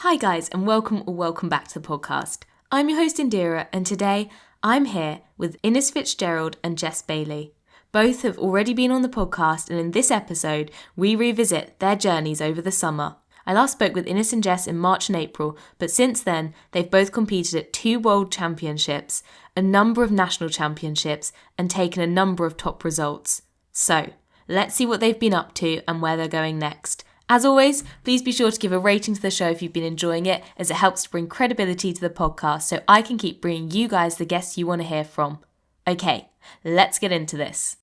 Hi guys, and welcome back to the podcast. I'm your host Indira, and today I'm here with FitzGerald and Jess Bailey. Both have already been on the podcast, and in this episode, we revisit their journeys over the summer. I last spoke with Ines and Jess in March and April, but since then, they've both competed at 2 World Championships, a number of national championships, and taken a number of top results. So, let's see what they've been up to and where they're going next. As always, please be sure to give a rating to the show if you've been enjoying it, as it helps to bring credibility to the podcast so I can keep bringing you guys the guests you want to hear from. Okay, let's get into this.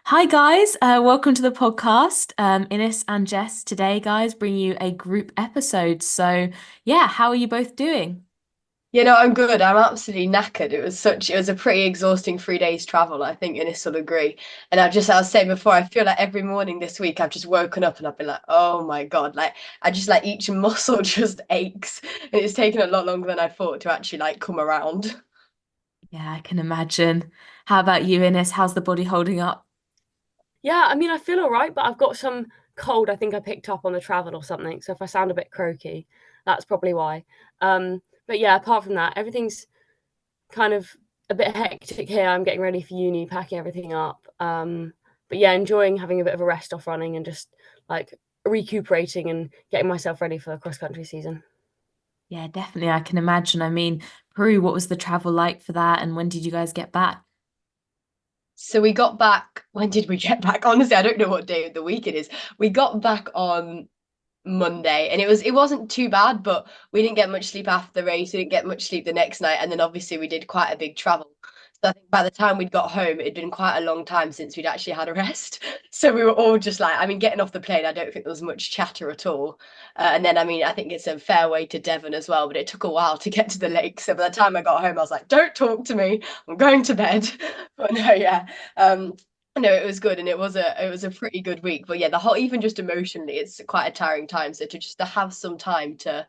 Hi guys, welcome to the podcast. Ines and Jess today, guys, bring you a group episode. So yeah, how are you both doing? I'm good. I'm absolutely knackered. It was a pretty exhausting 3 days travel. I think Ines will agree. And I was saying before, I feel like every morning this week I've just woken up and I've been like, oh my God, I just like each muscle just aches. And it's taken a lot longer than I thought to actually come around. Yeah, I can imagine. How about you, Ines? How's the body holding up? Yeah, I mean, I feel all right, but I've got some cold I think I picked up on the travel or something. So if I sound a bit croaky, that's probably why. But yeah, apart from that, everything's kind of a bit hectic here. I'm getting ready for uni, packing everything up. But yeah, enjoying having a bit of a rest off running and just like recuperating and getting myself ready for the cross country season. Yeah, definitely. I can imagine. I mean, Peru, what was the travel like for that? And when did you guys get back? So we got back. When did we get back? Honestly, I don't know what day of the week it is. We got back on Monday, and it wasn't too bad, but we didn't get much sleep after the race. We didn't get much sleep the next night, and then obviously we did quite a big travel. So I think by the time we'd got home, it had been quite a long time since we'd actually had a rest. So we were all just like, I mean, getting off the plane, I don't think there was much chatter at all. And then, I mean, I think it's a fair way to Devon as well, but it took a while to get to the lake. So by the time I got home, I was like, don't talk to me. I'm going to bed. But no, yeah. No, it was good, and it was a pretty good week. But yeah, the whole, even just emotionally, it's quite a tiring time. So to have some time to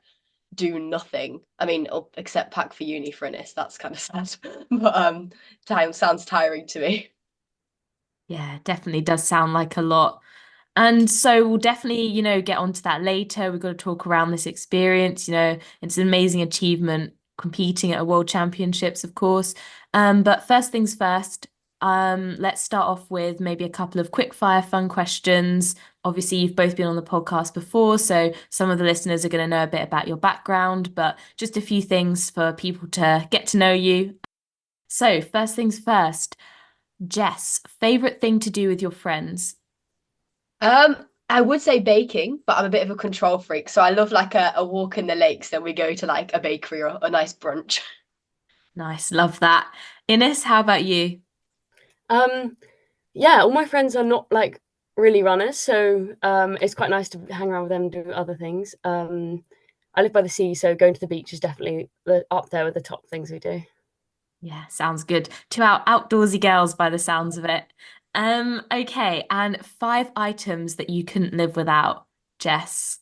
do nothing, I mean, except pack for uni for Innis, that's kind of sad. But time sounds tiring to me. Yeah, definitely does sound like a lot. And so we'll definitely, get onto that later. We've got to talk around this experience. It's an amazing achievement competing at a world championships, of course. But first things first, let's start off with maybe a couple of quick fire fun questions. Obviously, you've both been on the podcast before, so some of the listeners are going to know a bit about your background, but just a few things for people to get to know you. So, first things first, Jess, favorite thing to do with your friends? I would say baking, but I'm a bit of a control freak, so I love like a walk in the lakes. Then we go to like a bakery or a nice brunch. Nice, love that. Ines, how about you? Um, yeah, all my friends are not like really runners, so it's quite nice to hang around with them and do other things. I live by the sea, so going to the beach is definitely up there with the top things we do. Yeah, sounds good. Two outdoorsy girls by the sounds of it. Okay, and 5 items that you couldn't live without, Jess.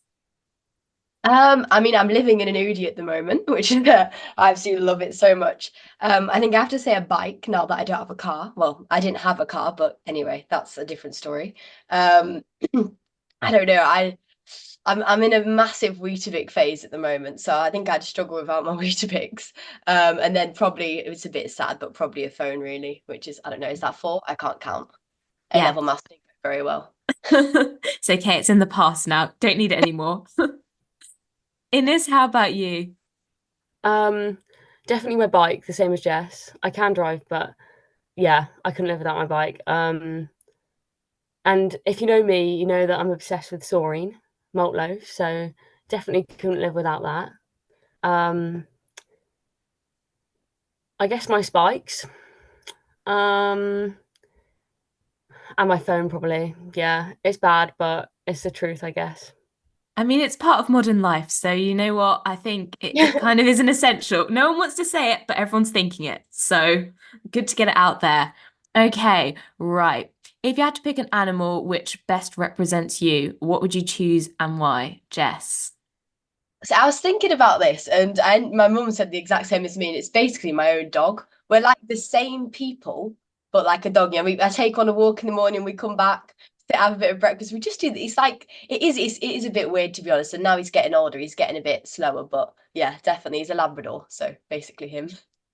I mean, I'm living in an Oodie at the moment, which I absolutely love it so much. I think I have to say a bike now that I don't have a car. Well, I didn't have a car, but anyway, that's a different story. Um, I don't know. I'm in a massive Weetabix phase at the moment, so I think I'd struggle without my Weetabix. And then probably it was a bit sad, but probably a phone really, which is, I don't know, is that four? I can't count. A Yeah, level maths didn't go very well. it's okay. It's in the past now. Don't need it anymore. Ines, how about you? Um, Definitely my bike, the same as Jess. I can drive, but yeah, I couldn't live without my bike. And if you know me, you know that I'm obsessed with Soaring malt loaf, so definitely couldn't live without that. Um, I guess my spikes, um, and my phone probably. Yeah, it's bad, but it's the truth, I guess. I mean, it's part of modern life, so you know what? I think it kind of is an essential. No one wants to say it, but everyone's thinking it. So good to get it out there. Okay, right. If you had to pick an animal which best represents you, what would you choose and why, Jess? So I was thinking about this, and my mum said the exact same as me, and it's basically my own dog. We're like the same people, but like a dog. I take on a walk in the morning, we come back. to have a bit of breakfast. We just do. It's like it is a bit weird, to be honest. And now he's getting older, he's getting a bit slower. But yeah, definitely, he's a Labrador, so basically him.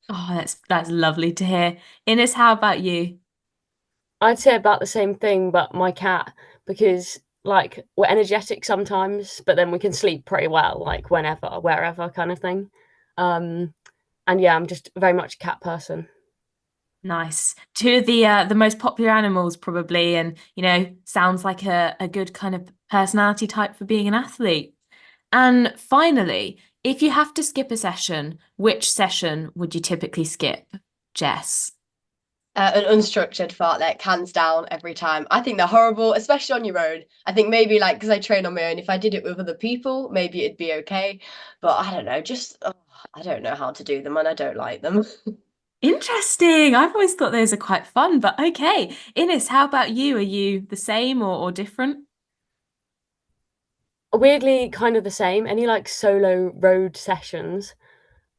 Oh, that's lovely to hear. Ines, how about you? I'd say about the same thing, but my cat, because like we're energetic sometimes, but then we can sleep pretty well, like whenever, wherever kind of thing. Um, and yeah, I'm just very much a cat person. Nice. Two of the most popular animals probably, and sounds like a good kind of personality type for being an athlete. And finally, if you have to skip a session, which session would you typically skip, Jess? An unstructured fartlek, hands down, every time. I think they're horrible, especially on your own. I think maybe like because I train on my own, if I did it with other people, maybe it'd be okay. But I don't know, I don't know how to do them and I don't like them. Interesting. I've always thought those are quite fun, but okay. Ines, how about you? Are you the same or different? Weirdly, kind of the same. Any like solo road sessions,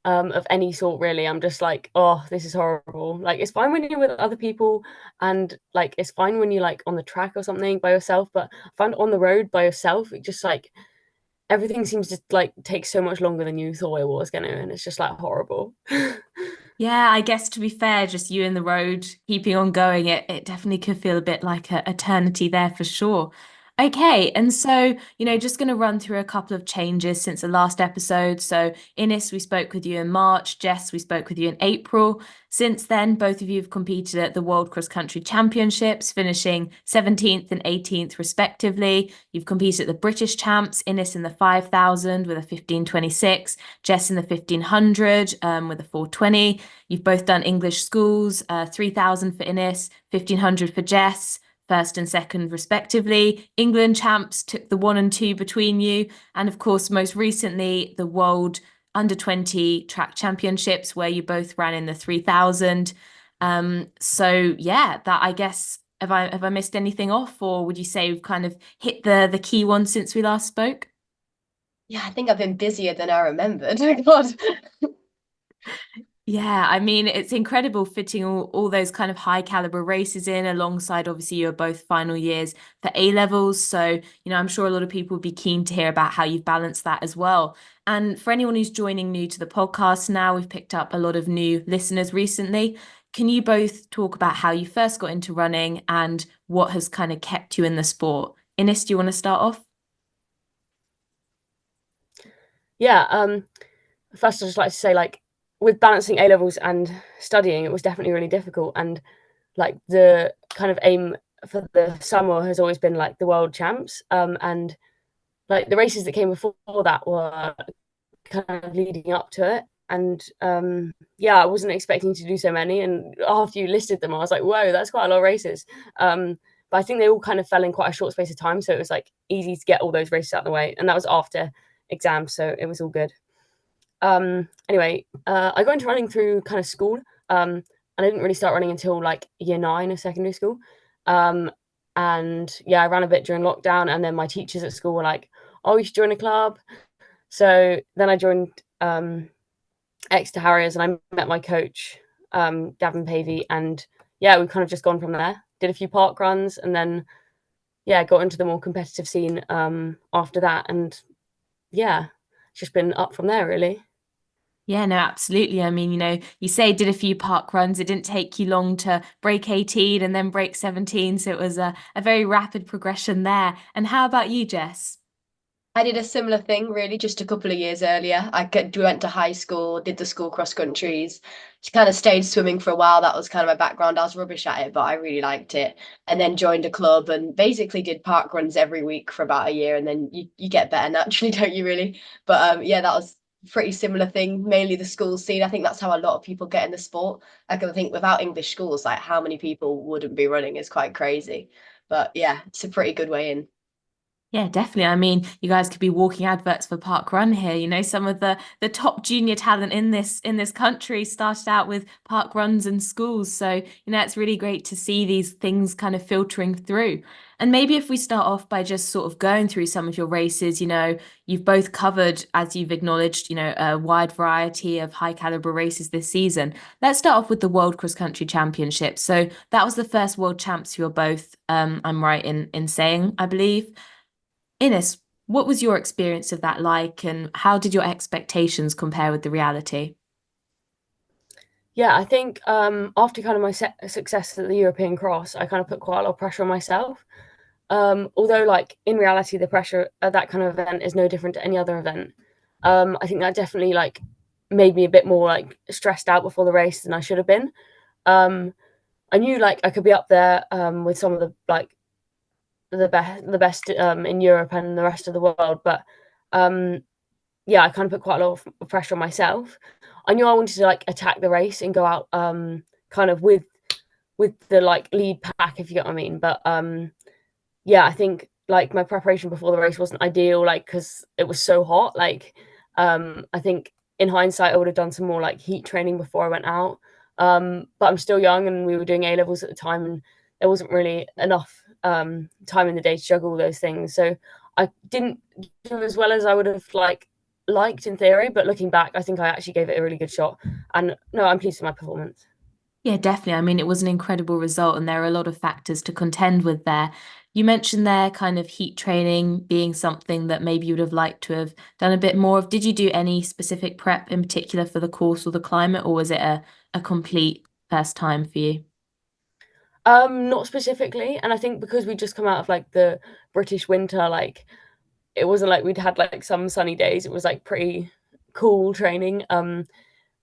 of any sort, really, I'm just like, oh, this is horrible. Like, it's fine when you're with other people, and like, it's fine when you're like on the track or something by yourself. But I find on the road by yourself, it just like everything seems to like take so much longer than you thought it was gonna, and it's just like horrible. Yeah, I guess to be fair, just you in the road, keeping on going, it definitely could feel a bit like a eternity there for sure. Okay, and so, just going to run through a couple of changes since the last episode. So, Ines, we spoke with you in March. Jess, we spoke with you in April. Since then, both of you have competed at the World Cross Country Championships, finishing 17th and 18th respectively. You've competed at the British Champs, Ines in the 5,000 with a 15:26, Jess in the 1500 with a 4:20. You've both done English schools, 3,000 for Ines, 1500 for Jess, first and second respectively. England champs took the 1 and 2 between you. And of course, most recently, the World Under 20 Track Championships, where you both ran in the 3,000. So yeah, that I guess, have I missed anything off, or would you say we've kind of hit the key ones since we last spoke? Yeah, I think I've been busier than I remembered. God. Yeah, I mean, it's incredible fitting all those kind of high caliber races in alongside obviously your both final years for A levels. So, I'm sure a lot of people would be keen to hear about how you've balanced that as well. And for anyone who's joining new to the podcast now, we've picked up a lot of new listeners recently. Can you both talk about how you first got into running and what has kind of kept you in the sport? Ines, do you want to start off? Yeah. First, I'd just like to say, like, with balancing A levels and studying, it was definitely really difficult. And like the kind of aim for the summer has always been like the world champs. And like the races that came before that were kind of leading up to it. And yeah, I wasn't expecting to do so many. And after you listed them, I was like, whoa, that's quite a lot of races. But I think they all kind of fell in quite a short space of time. So it was like easy to get all those races out of the way. And that was after exams. So it was all good. Anyway, I got into running through kind of school. And I didn't really start running until like year 9 of secondary school. And yeah, I ran a bit during lockdown. And then my teachers at school were like, oh, you should join a club. So then I joined Exeter Harriers, and I met my coach, Gavin Pavey, and yeah, we've kind of just gone from there. Did a few park runs, and then yeah, got into the more competitive scene after that, and yeah, it's just been up from there really. Yeah, no, absolutely. I mean, you say did a few park runs. It didn't take you long to break 18 and then break 17. So it was a very rapid progression there. And how about you, Jess? I did a similar thing, really, just a couple of years earlier. Went to high school, did the school cross countries, kind of stayed swimming for a while. That was kind of my background. I was rubbish at it, but I really liked it. And then joined a club and basically did park runs every week for about a year. And then you get better naturally, don't you, really? But yeah, that was a pretty similar thing, mainly the school scene. I think that's how a lot of people get in the sport. I can think without English schools, like how many people wouldn't be running is quite crazy. But yeah, it's a pretty good way in. Yeah, definitely. I mean, you guys could be walking adverts for Park Run here. You know, some of the top junior talent in this country started out with park runs in schools. So, it's really great to see these things kind of filtering through. And maybe if we start off by just sort of going through some of your races, you've both covered, as you've acknowledged, a wide variety of high caliber races this season. Let's start off with the World Cross Country Championship. So that was the first World Champs you were both, I'm right in saying, I believe. Ines, what was your experience of that like, and how did your expectations compare with the reality? Yeah, I think after kind of my success at the European Cross, I kind of put quite a lot of pressure on myself. Although, like in reality, the pressure at that kind of event is no different to any other event. I think that definitely like made me a bit more like stressed out before the race than I should have been. Um, I knew like I could be up there with some of the like the best in Europe and the rest of the world, but um, yeah, I kind of put quite a lot of pressure on myself. I knew I wanted to like attack the race and go out kind of with the like lead pack, if you get what I mean. But yeah, I think like my preparation before the race wasn't ideal, like because it was so hot. Like I think in hindsight, I would have done some more like heat training before I went out. But I'm still young, and we were doing A levels at the time, and there wasn't really enough time in the day to juggle all those things. So I didn't do as well as I would have liked in theory, but looking back, I think I actually gave it a really good shot. And no, I'm pleased with my performance. Yeah, definitely. I mean, it was an incredible result, and there are a lot of factors to contend with there. You mentioned there kind of heat training being something that maybe you would have liked to have done a bit more of. Did you do any specific prep in particular for the course or the climate, or was it a complete first time for you? Not specifically, and I think because we just come out of like the British winter, like it wasn't like we'd had like some sunny days. It was like pretty cool training. But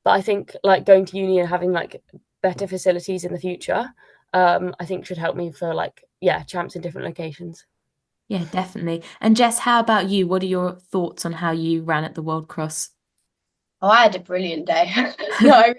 I think like going to uni and having like better facilities in the future, I think should help me for like yeah, champs in different locations. Yeah, definitely. And Jess, how about you? What are your thoughts on how you ran at the World Cross? Oh, I had a brilliant day. No,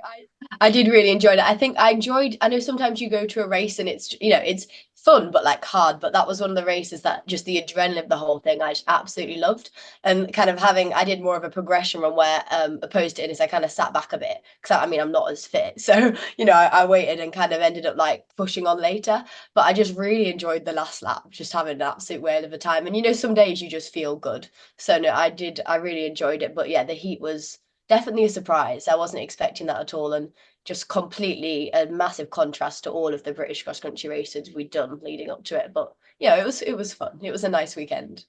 I did really enjoy it. I think I enjoyed, I know sometimes you go to a race and it's fun, but like hard. But that was one of the races that just the adrenaline of the whole thing I just absolutely loved. And kind of I did more of a progression run where, opposed to Innis, I kind of sat back a bit because I mean, I'm not as fit. So, I waited and kind of ended up like pushing on later. But I just really enjoyed the last lap, just having an absolute whale of a time. And some days you just feel good. So no, I really enjoyed it. But yeah, the heat was definitely a surprise. I wasn't expecting that at all, and just completely a massive contrast to all of the British cross country races we'd done leading up to it. But yeah, it was fun. It was a nice weekend.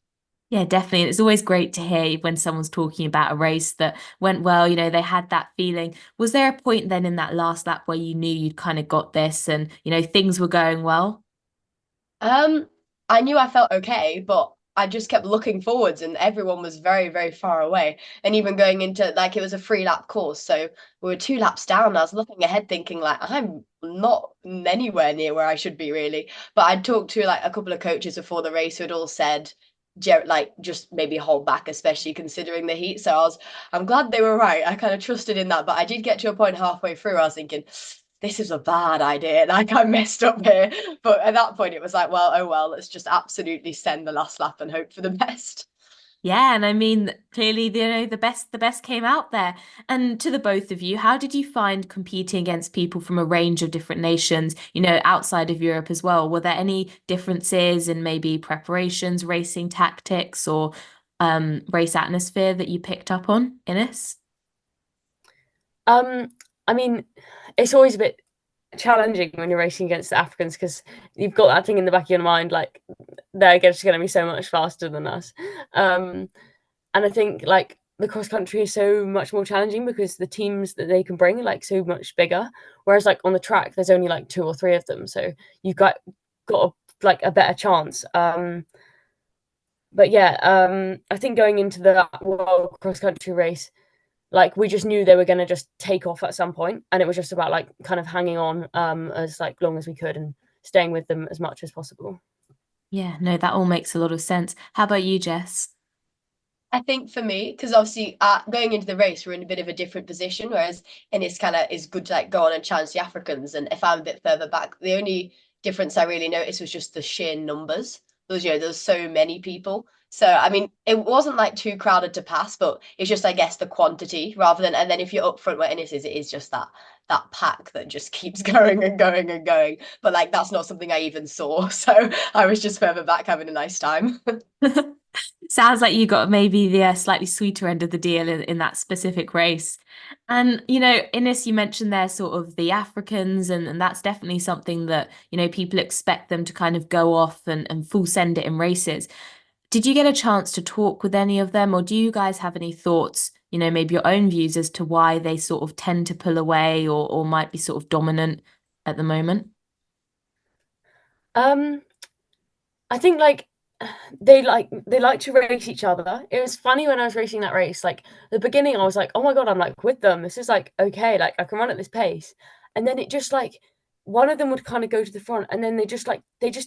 Yeah, definitely. It's always great to hear when someone's talking about a race that went well, they had that feeling. Was there a point then in that last lap where you knew you'd kind of got this and, things were going well? Um, I knew I felt okay, but I just kept looking forwards and everyone was very, very far away. And even going into like it was a 3 lap course. So we were 2 laps down. I was looking ahead thinking like I'm not anywhere near where I should be really. But I'd talked to like a couple of coaches before the race who had all said like just maybe hold back, especially considering the heat. So I'm glad they were right. I kind of trusted in that. But I did get to a point halfway through. I was thinking, this is a bad idea. Like I messed up here. But at that point, it was like, well, oh well, let's just absolutely send the last lap and hope for the best. Yeah, and I mean, clearly, the best came out there. And to the both of you, how did you find competing against people from a range of different nations, outside of Europe as well? Were there any differences in maybe preparations, racing tactics, or race atmosphere that you picked up on, Ines? Um, I mean, it's always a bit challenging when you're racing against the Africans because you've got that thing in the back of your mind, like they're just going to be so much faster than us. Um, and I think like the cross country is so much more challenging because the teams that they can bring are like so much bigger. Whereas like on the track, there's only like two or three of them, so you've got like a better chance. But yeah, I think going into the world cross country race, like we just knew they were going to just take off at some point, and it was just about like kind of hanging on as like long as we could and staying with them as much as possible. Yeah, no, that all makes a lot of sense. How about you, Jess? I think for me, because obviously going into the race, we're in a bit of a different position, whereas and it's kind of is good to like go on and challenge the Africans. And if I'm a bit further back, the only difference I really noticed was just the sheer numbers. there's so many people. So I mean, it wasn't like too crowded to pass, but it's just, I guess, the quantity rather than, and then if you're up front where Innis is, it is just that pack that just keeps going and going and going. But like that's not something I even saw. So I was just further back having a nice time. Sounds like you got maybe the slightly sweeter end of the deal in that specific race. And, Ines, you mentioned there sort of the Africans, and that's definitely something that, people expect them to kind of go off and full send it in races. Did you get a chance to talk with any of them, or do you guys have any thoughts, maybe your own views as to why they sort of tend to pull away or might be sort of dominant at the moment? I think like they like to race each other. It was funny when I was racing that race. Like the beginning, I was like, "Oh my God, I'm like with them. This is like okay. Like I can run at this pace." And then it just like one of them would kind of go to the front, and then they just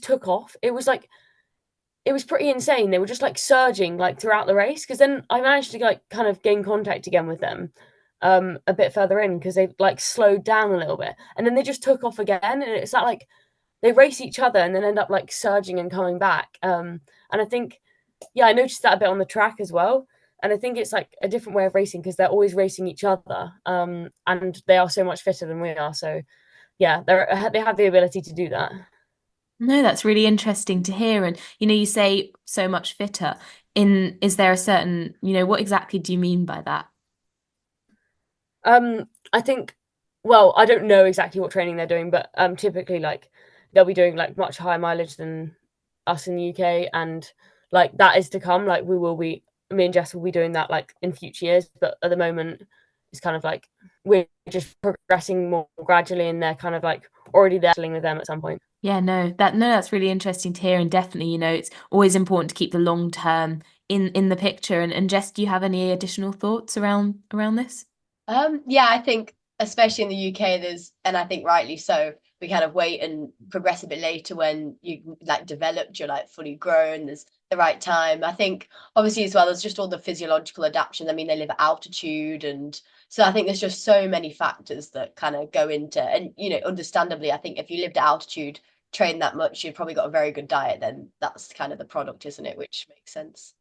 took off. It was pretty insane. They were just like surging like throughout the race. Because then I managed to like kind of gain contact again with them, a bit further in because they like slowed down a little bit, and then they just took off again. And it's that like they race each other and then end up like surging and coming back. And I think, yeah, I noticed that a bit on the track as well. And I think it's like a different way of racing because they're always racing each other, and they are so much fitter than we are. So yeah, they have the ability to do that. No, that's really interesting to hear. And you say so much fitter. Is there a certain, what exactly do you mean by that? I think, well, I don't know exactly what training they're doing, but typically like they'll be doing like much higher mileage than us in the UK, and like that is to come. Like me and Jess will be doing that like in future years, but at the moment it's kind of like we're just progressing more gradually, and they're kind of like already there with them at some point. Yeah, that's really interesting to hear, and definitely, it's always important to keep the long term in the picture. And Jess, do you have any additional thoughts around this? Yeah, I think especially in the UK, and I think rightly so, we kind of wait and progress a bit later when you like developed, you're like fully grown, there's the right time. I think obviously as well, there's just all the physiological adaptations. I mean, they live at altitude, and so I think there's just so many factors that kind of go into, and understandably, I think if you lived at altitude, train that much, you've probably got a very good diet, then that's kind of the product, isn't it? Which makes sense.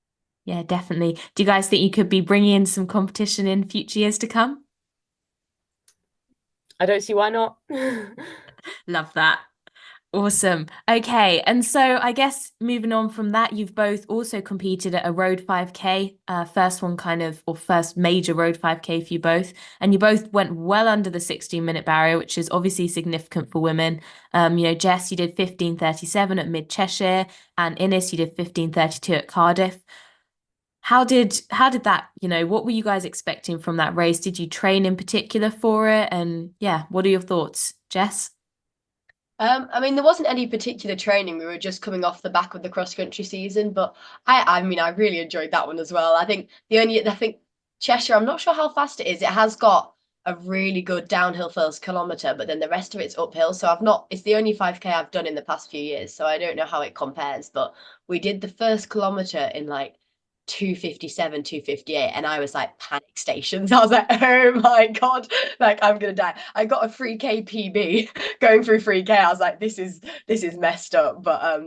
Yeah, definitely. Do you guys think you could be bringing in some competition in future years to come? I don't see why not. Love that. Awesome. Okay. And so I guess moving on from that, you've both also competed at a road 5K, first one kind of, or first major road 5K for you both. And you both went well under the 16-minute barrier, which is obviously significant for women. Jess, you did 15:37 at Mid Cheshire, and Innes, you did 15:32 at Cardiff. How did that, what were you guys expecting from that race? Did you train in particular for it? And yeah, what are your thoughts, Jess? I mean, there wasn't any particular training. We were just coming off the back of the cross country season, but I mean, I really enjoyed that one as well. I think Cheshire, I'm not sure how fast it is. It has got a really good downhill first kilometre, but then the rest of it's uphill. So it's the only 5K I've done in the past few years. So I don't know how it compares, but we did the first kilometre in like 2:57, 2:58, and I was like panic stations. I was like, oh my God, like I'm gonna die. I got a 3K PB going through 3K. I was like, this is messed up. But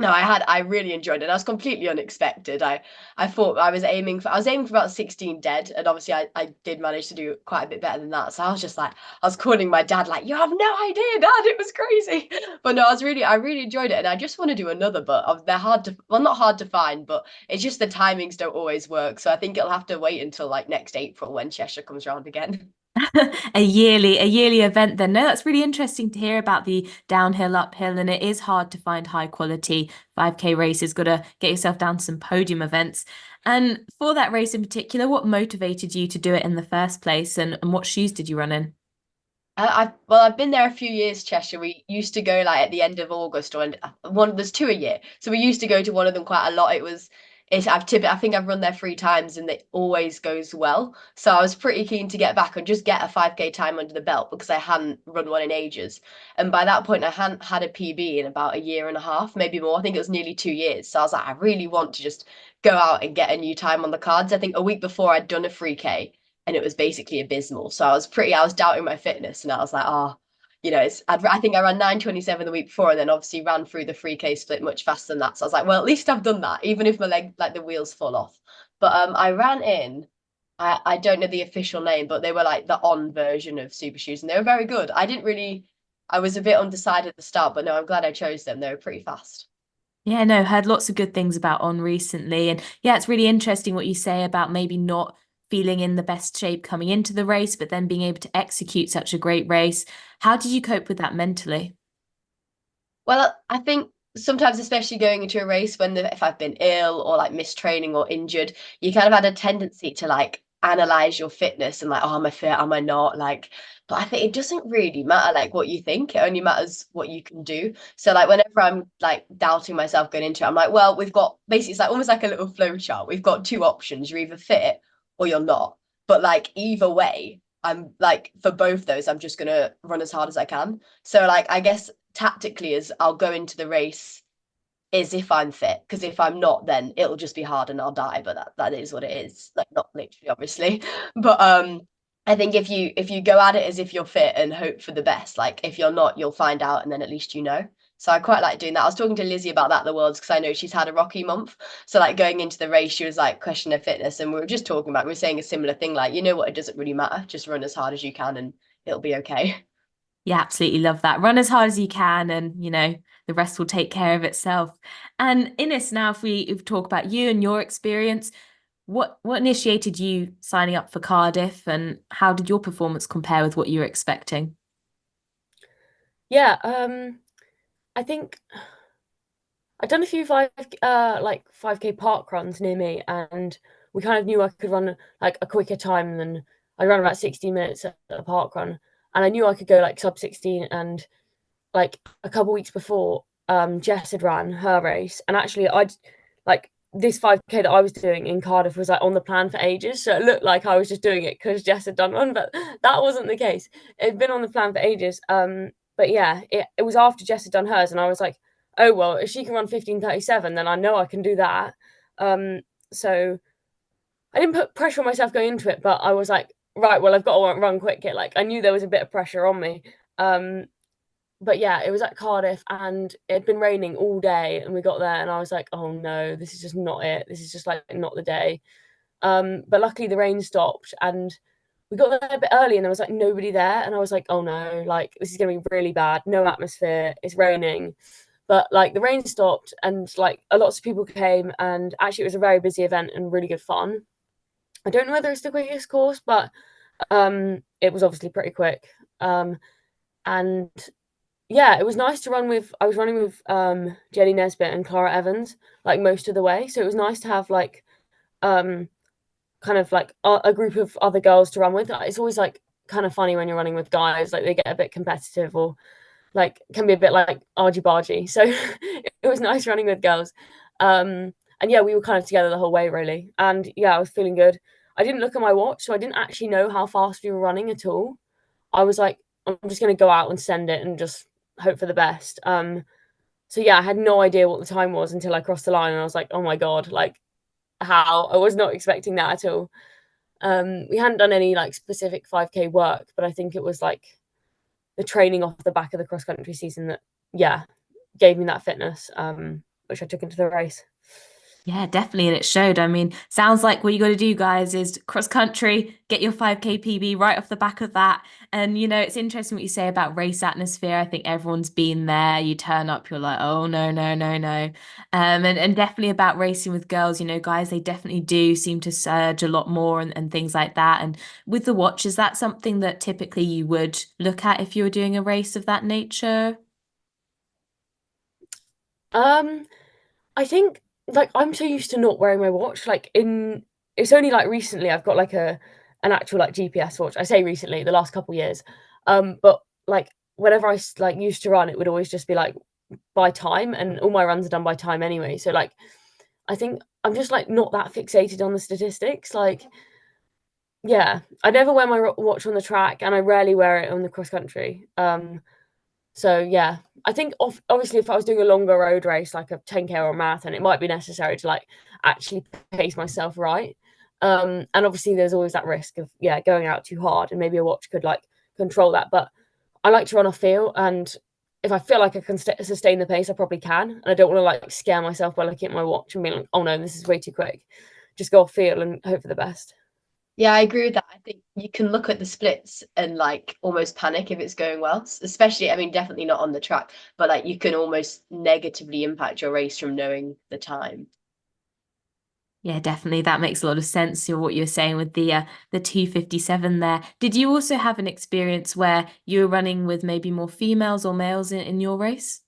no, I really enjoyed it. I was completely unexpected. I thought I was aiming for about 16 dead, and obviously I did manage to do quite a bit better than that. So I was just like, I was calling my dad like, you have no idea, Dad, it was crazy. But no, I really enjoyed it, and I just want to do another. But they're not hard to find, but it's just the timings don't always work. So I think it'll have to wait until like next April when Cheshire comes around again. A yearly event then. No, that's really interesting to hear about the downhill, uphill, and it is hard to find high quality 5K races. Got to get yourself down some podium events. And for that race in particular, what motivated you to do it in the first place, and what shoes did you run in? I've been there a few years, Cheshire. We used to go like at the end of August, or there's two a year, so we used to go to one of them quite a lot. I think I've run there 3 times, and it always goes well. So I was pretty keen to get back and just get a 5K time under the belt because I hadn't run one in ages, and by that point I hadn't had a PB in about a year and a half, maybe more. I think it was nearly 2 years. So I was like, I really want to just go out and get a new time on the cards. I think a week before I'd done a 3K, and it was basically abysmal. So I was doubting my fitness, and I was like, oh, you know, I think I ran 9:27 the week before, and then obviously ran through the 3K split much faster than that. So I was like, well, at least I've done that, even if my leg, like the wheels fall off. But I ran in. I don't know the official name, but they were like the on version of super shoes, and they were very good. I was a bit undecided at the start, but no, I'm glad I chose them. They were pretty fast. Yeah, no, heard lots of good things about On recently. And yeah, it's really interesting what you say about maybe not feeling in the best shape coming into the race, but then being able to execute such a great race. How did you cope with that mentally? Well, I think sometimes, especially going into a race if I've been ill or like missed training or injured, you kind of had a tendency to like analyze your fitness and like, oh, am I fit? Am I not? Like, but I think it doesn't really matter like what you think. It only matters what you can do. So like whenever I'm like doubting myself going into it, I'm like, well, we've got basically it's like almost like a little flow chart. We've got two options. You're either fit or you're not. But like either way, I'm like for both those, I'm just gonna run as hard as I can. So like I guess tactically is I'll go into the race as if I'm fit, because if I'm not, then it'll just be hard and I'll die. But that is what it is. Like not literally, obviously. But I think if you go at it as if you're fit and hope for the best, like if you're not, you'll find out and then at least you know. So I quite like doing that. I was talking to Lizzie about that at the Worlds because I know she's had a rocky month. So like going into the race, she was like questioning her fitness, and we were just talking about we were saying a similar thing, like, you know what, it doesn't really matter. Just run as hard as you can and it'll be okay. Yeah, absolutely love that. Run as hard as you can, and the rest will take care of itself. And Ines, now if we talk about you and your experience, what initiated you signing up for Cardiff, and how did your performance compare with what you were expecting? Yeah, I think I'd done a few 5K park runs near me, and we kind of knew I could run like a quicker time than I ran about 16 minutes at a park run, and I knew I could go like sub 16. And like a couple weeks before, Jess had ran her race, and actually I'd like this 5K that I was doing in Cardiff was like on the plan for ages, so it looked like I was just doing it because Jess had done one, but that wasn't the case. It'd been on the plan for ages. But yeah, it was after Jess had done hers, and I was like, oh well, if she can run 15:37, then I know I can do that. So I didn't put pressure on myself going into it, but I was like, right, well, I've got to run quick. Like I knew there was a bit of pressure on me. But yeah, it was at Cardiff and it had been raining all day, and we got there and I was like, oh no, this is just not it. This is just like not the day. But luckily the rain stopped and we got there a bit early and there was like nobody there, and I was like, oh no, like this is gonna be really bad. No atmosphere, it's raining. But like the rain stopped and like a lots of people came, and actually it was a very busy event and really good fun. I don't know whether it's the quickest course, but it was obviously pretty quick. And yeah, it was nice to run with. I was running with Jenny Nesbitt and Clara Evans like most of the way, so it was nice to have like um kind of like a group of other girls to run with. It's always like kind of funny when you're running with guys, like they get a bit competitive or like can be a bit like argy bargy. So it was nice running with girls. And yeah, we were kind of together the whole way really. And yeah, I was feeling good. I didn't look at my watch, so I didn't actually know how fast we were running at all. I was like, I'm just gonna go out and send it and just hope for the best. So yeah, I had no idea what the time was until I crossed the line, and I was like, oh my god, like how? I was not expecting that at all. We hadn't done any like specific 5K work, but I think it was like the training off the back of the cross country season that yeah gave me that fitness, which I took into the race. Yeah, definitely. And it showed. I mean, sounds like what you got to do, guys, is cross country, get your 5K PB right off the back of that. And, it's interesting what you say about race atmosphere. I think everyone's been there. You turn up, you're like, oh, no, no, no, no. And definitely about racing with girls, guys, they definitely do seem to surge a lot more and things like that. And with the watch, is that something that typically you would look at if you were doing a race of that nature? I think like I'm so used to not wearing my watch. It's only like recently I've got like an actual like GPS watch. I say recently, the last couple years. But like whenever like used to run, it would always just be like by time, and all my runs are done by time anyway. So like I think I'm just like not that fixated on the statistics. Like yeah, I never wear my watch on the track, and I rarely wear it on the cross country. So yeah, I think obviously if I was doing a longer road race like a 10K or a marathon, it might be necessary to like actually pace myself right. And obviously there's always that risk of yeah going out too hard, and maybe a watch could like control that. But I like to run off feel, and if I feel like I can sustain the pace, I probably can. And I don't want to like scare myself by looking at my watch and being like, oh no, this is way too quick. Just go off feel and hope for the best. Yeah, I agree with that. I think you can look at the splits and like almost panic if it's going well, especially, I mean, definitely not on the track, but like you can almost negatively impact your race from knowing the time. Yeah, definitely. That makes a lot of sense. What you're saying with the 2:57 there. Did you also have an experience where you were running with maybe more females or males in your race?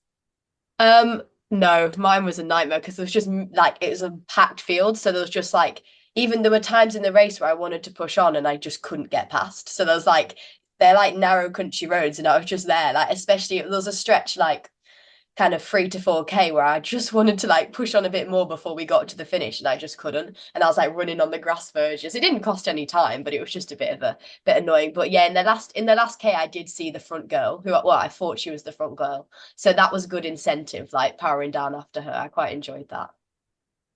No, mine was a nightmare because it was just like it was a packed field, so there was just like even there were times in the race where I wanted to push on and I just couldn't get past. So there was like they're like narrow country roads, and I was just there, like especially there was a stretch like kind of 3 to 4K where I just wanted to like push on a bit more before we got to the finish, and I just couldn't. And I was like running on the grass verges. It didn't cost any time, but it was just a bit annoying. But yeah, in the last K, I did see the front girl who, well, I thought she was the front girl, so that was good incentive, like powering down after her. I quite enjoyed that.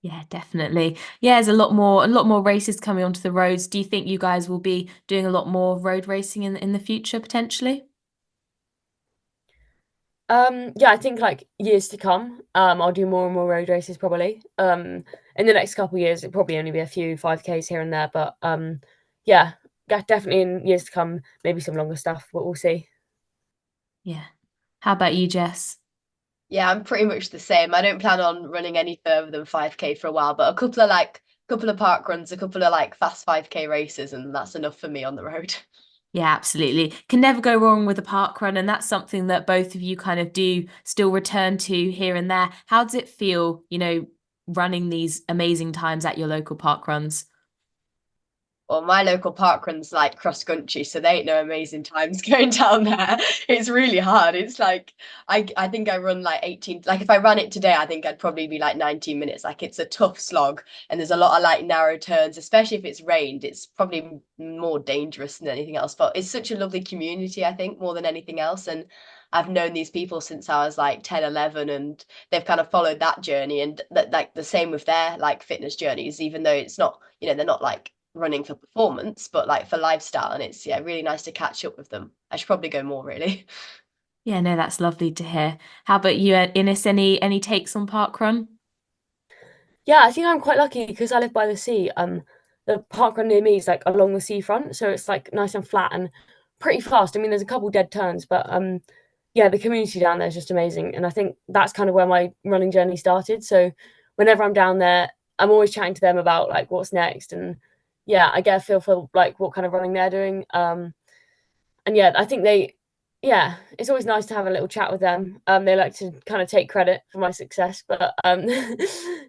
Yeah, definitely. Yeah, there's a lot more races coming onto the roads. Do you think you guys will be doing a lot more road racing in the future potentially? Yeah, I think like years to come, I'll do more and more road races probably. In the next couple of years, it'll probably only be a few 5Ks here and there, but yeah, definitely in years to come, maybe some longer stuff, but we'll see. Yeah. How about you, Jess? Yeah, I'm pretty much the same. I don't plan on running any further than 5K for a while, but a couple of park runs, a couple of like fast 5K races, and that's enough for me on the road. Yeah, absolutely. Can never go wrong with a park run, and that's something that both of you kind of do still return to here and there. How does it feel, running these amazing times at your local park runs? Well, my local park runs like cross country, so they ain't no amazing times going down there. It's really hard. It's like I think I run like 18. Like if I ran it today, I think I'd probably be like 19 minutes. Like it's a tough slog, and there's a lot of like narrow turns, especially if it's rained. It's probably more dangerous than anything else. But it's such a lovely community, I think, more than anything else. And I've known these people since I was like 10, 11, and they've kind of followed that journey, and that like the same with their like fitness journeys, even though it's not, they're not like running for performance, but like for lifestyle. And it's, yeah, really nice to catch up with them. I should probably go more, really. Yeah, no, that's lovely to hear. How about you, Ines? Any takes on park run? Yeah, I think I'm quite lucky because I live by the sea. The park run near me is like along the seafront, so it's like nice and flat and pretty fast. I mean, there's a couple dead turns, but yeah, the community down there is just amazing, and I think that's kind of where my running journey started. So whenever I'm down there, I'm always chatting to them about like what's next, and yeah, I get a feel for like what kind of running they're doing. And yeah, I think yeah, it's always nice to have a little chat with them. They like to kind of take credit for my success, but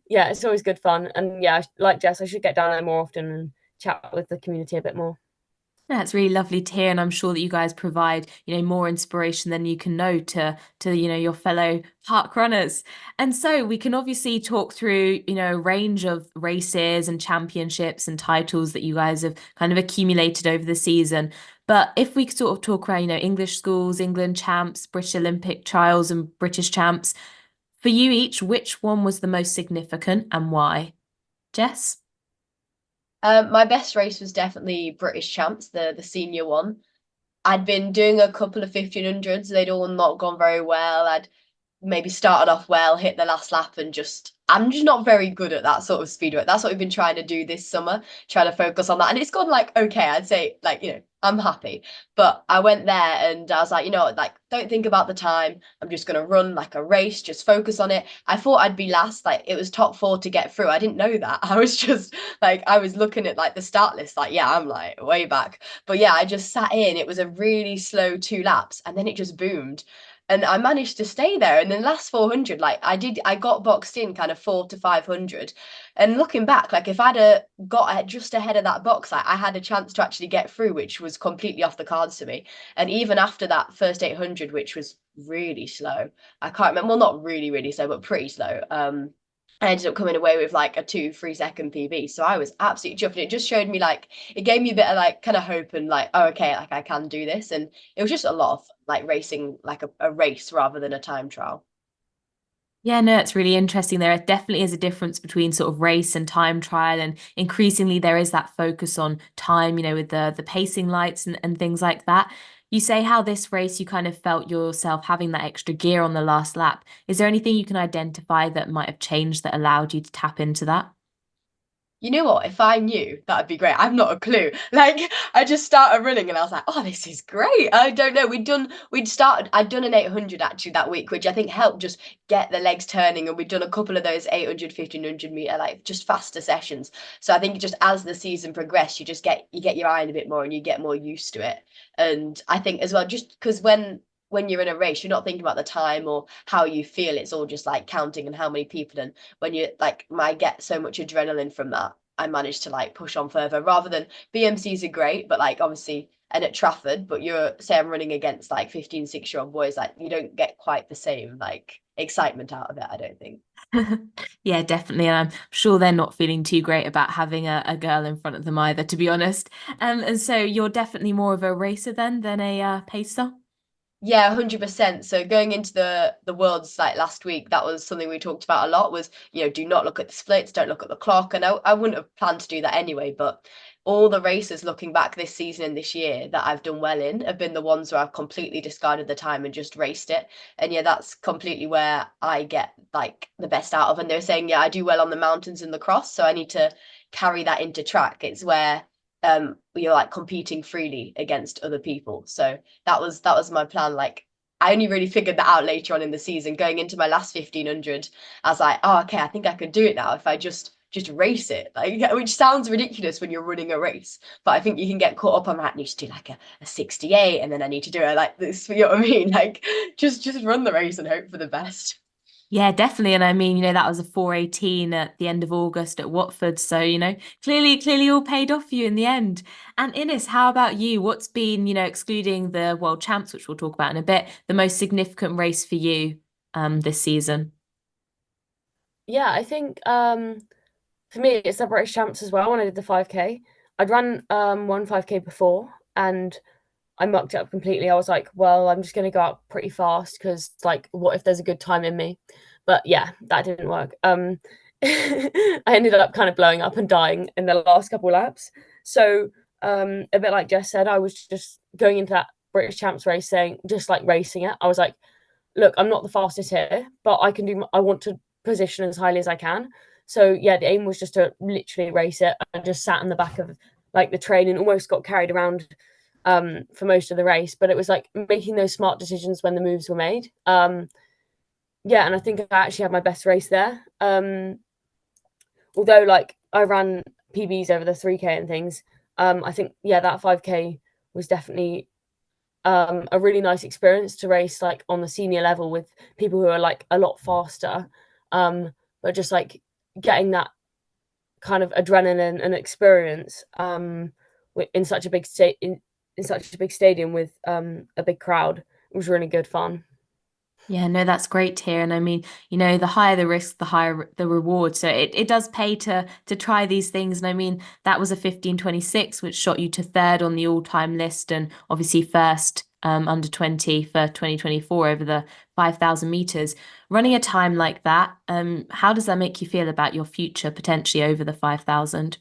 yeah, it's always good fun. And yeah, like Jess, I should get down there more often and chat with the community a bit more. That's really lovely to hear, and I'm sure that you guys provide, more inspiration than you can know to your fellow park runners. And so we can obviously talk through, a range of races and championships and titles that you guys have kind of accumulated over the season. But if we could sort of talk around, English schools, England champs, British Olympic trials, and British champs, for you each, which one was the most significant and why? Jess? My best race was definitely British champs, the senior one. I'd been doing a couple of 1500s. They'd all not gone very well. I'd maybe started off well, hit the last lap, and I'm just not very good at that sort of speed work. That's what we've been trying to do this summer, trying to focus on that. And it's gone like okay, I'd say like, I'm happy. But I went there and I was like, like don't think about the time. I'm just gonna run like a race, just focus on it. I thought I'd be last, like it was top four to get through. I didn't know that. I was just like I was looking at like the start list, like, yeah, I'm like way back. But yeah, I just sat in. It was a really slow 2 laps, and then it just boomed, and I managed to stay there. And then last 400, like I got boxed in kind of 4 to 500. And looking back, like if I'd got just ahead of that box, like I had a chance to actually get through, which was completely off the cards to me. And even after that first 800, which was really slow, I can't remember, well, not really, really slow, but pretty slow. I ended up coming away with like a 2 3 second PB. So I was absolutely chuffed. It just showed me like it gave me a bit of like kind of hope and like, oh, okay, like I can do this. And it was just a lot of like racing, like a race rather than a time trial. Yeah, no, it's really interesting. There definitely is a difference between sort of race and time trial, and increasingly there is that focus on time, with the pacing lights and things like that. You say how this race you kind of felt yourself having that extra gear on the last lap. Is there anything you can identify that might have changed that allowed you to tap into that? You know what? If I knew, that'd be great. I've not a clue. Like, I just started running and I was like, oh, this is great. I don't know. I'd done an 800 actually that week, which I think helped just get the legs turning. And we'd done a couple of those 800, 1500 meter, like just faster sessions. So I think just as the season progressed, you get your eye in a bit more and you get more used to it. And I think as well, just because when you're in a race, you're not thinking about the time or how you feel. It's all just like counting and how many people. And when you like, I get so much adrenaline from that. I managed to like push on further rather than BMCs are great, but like obviously, and at Trafford, but you're say I'm running against like 15, 6-year-old boys, like you don't get quite the same like excitement out of it, I don't think. Yeah, definitely. And I'm sure they're not feeling too great about having a girl in front of them either, to be honest. And so you're definitely more of a racer then than a pacer? Yeah, 100%. So going into the Worlds like last week, that was something we talked about a lot was, do not look at the splits, don't look at the clock. And I wouldn't have planned to do that anyway, but all the races looking back this season and this year that I've done well in have been the ones where I've completely discarded the time and just raced it. And yeah, that's completely where I get like the best out of. And they're saying, yeah, I do well on the mountains and the cross, so I need to carry that into track. It's where you're like competing freely against other people. So that was my plan. Like I only really figured that out later on in the season. Going into my last 1500, I was like, oh, okay, I think I could do it now if I just race it. Like, which sounds ridiculous when you're running a race, but I think you can get caught up on that. I need to do like a 68, and then I need to do it like this. You know what I mean? Like, just run the race and hope for the best. Yeah, definitely. And I mean, that was a 4:18 at the end of August at Watford. So, clearly all paid off for you in the end. And Ines, how about you? What's been, excluding the World Champs, which we'll talk about in a bit, the most significant race for you this season? Yeah, I think for me it's the British Champs as well when I did the 5K. I'd run one 5K before and I mucked it up completely. I was like, well, I'm just going to go out pretty fast because, like, what if there's a good time in me? But yeah, that didn't work. I ended up kind of blowing up and dying in the last couple laps. So, a bit like Jess said, I was just going into that British Champs race saying, just like racing it. I was like, look, I'm not the fastest here, but I want to position as highly as I can. So, yeah, the aim was just to literally race it. I just sat in the back of like the train and almost got carried around for most of the race, but it was like making those smart decisions when the moves were made. Yeah, and I think I actually had my best race there. Although like I ran PBs over the 3K and things, I think that 5K was definitely a really nice experience to race like on the senior level with people who are like a lot faster, but just like getting that kind of adrenaline and experience in such a big state in such a big stadium with a big crowd. It was really good fun. Yeah, no, that's great to hear. And I mean, the higher the risk, the higher the reward. So it does pay to try these things. And I mean, that was a 15:26, which shot you to third on the all-time list and obviously first under 20 for 2024 over the 5,000 meters. Running a time like that, how does that make you feel about your future potentially over the 5,000?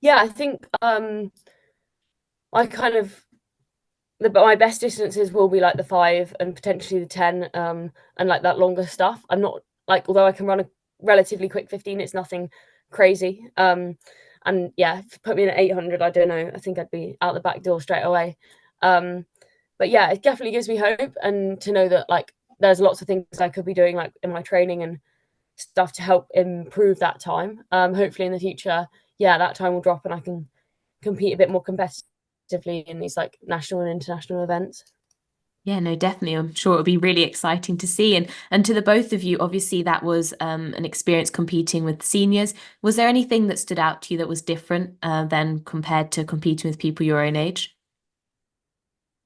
Yeah, I think I kind of my best distances will be like the 5 and potentially the 10, and like that longer stuff. I'm not like, although I can run a relatively quick 15, it's nothing crazy. And yeah, if you put me in at 800, I don't know, I think I'd be out the back door straight away. But yeah, it definitely gives me hope, and to know that like there's lots of things I could be doing like in my training and stuff to help improve that time. Hopefully in the future, yeah, that time will drop and I can compete a bit more competitively in these like national and international events. Yeah, no, definitely. I'm sure it'll be really exciting to see. And to the both of you, obviously that was an experience competing with seniors. Was there anything that stood out to you that was different than compared to competing with people your own age?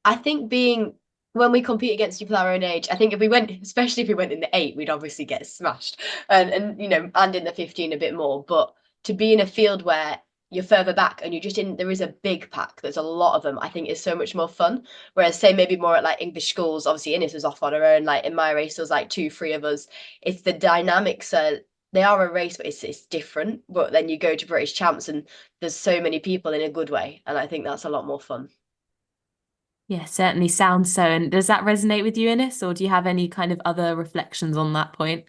I think when we compete against people our own age, I think if we went, especially if we went in the 8, we'd obviously get smashed, and in the 15 a bit more. But to be in a field where you're further back and there is a big pack, there's a lot of them, I think is so much more fun. Whereas say maybe more at like English schools, obviously Innes was off on her own. Like in my race, there was like 2, 3 of us. It's the dynamics they are a race, but it's different. But then you go to British Champs and there's so many people in a good way, and I think that's a lot more fun. Yeah, certainly sounds so. And does that resonate with you, Ines, or do you have any kind of other reflections on that point?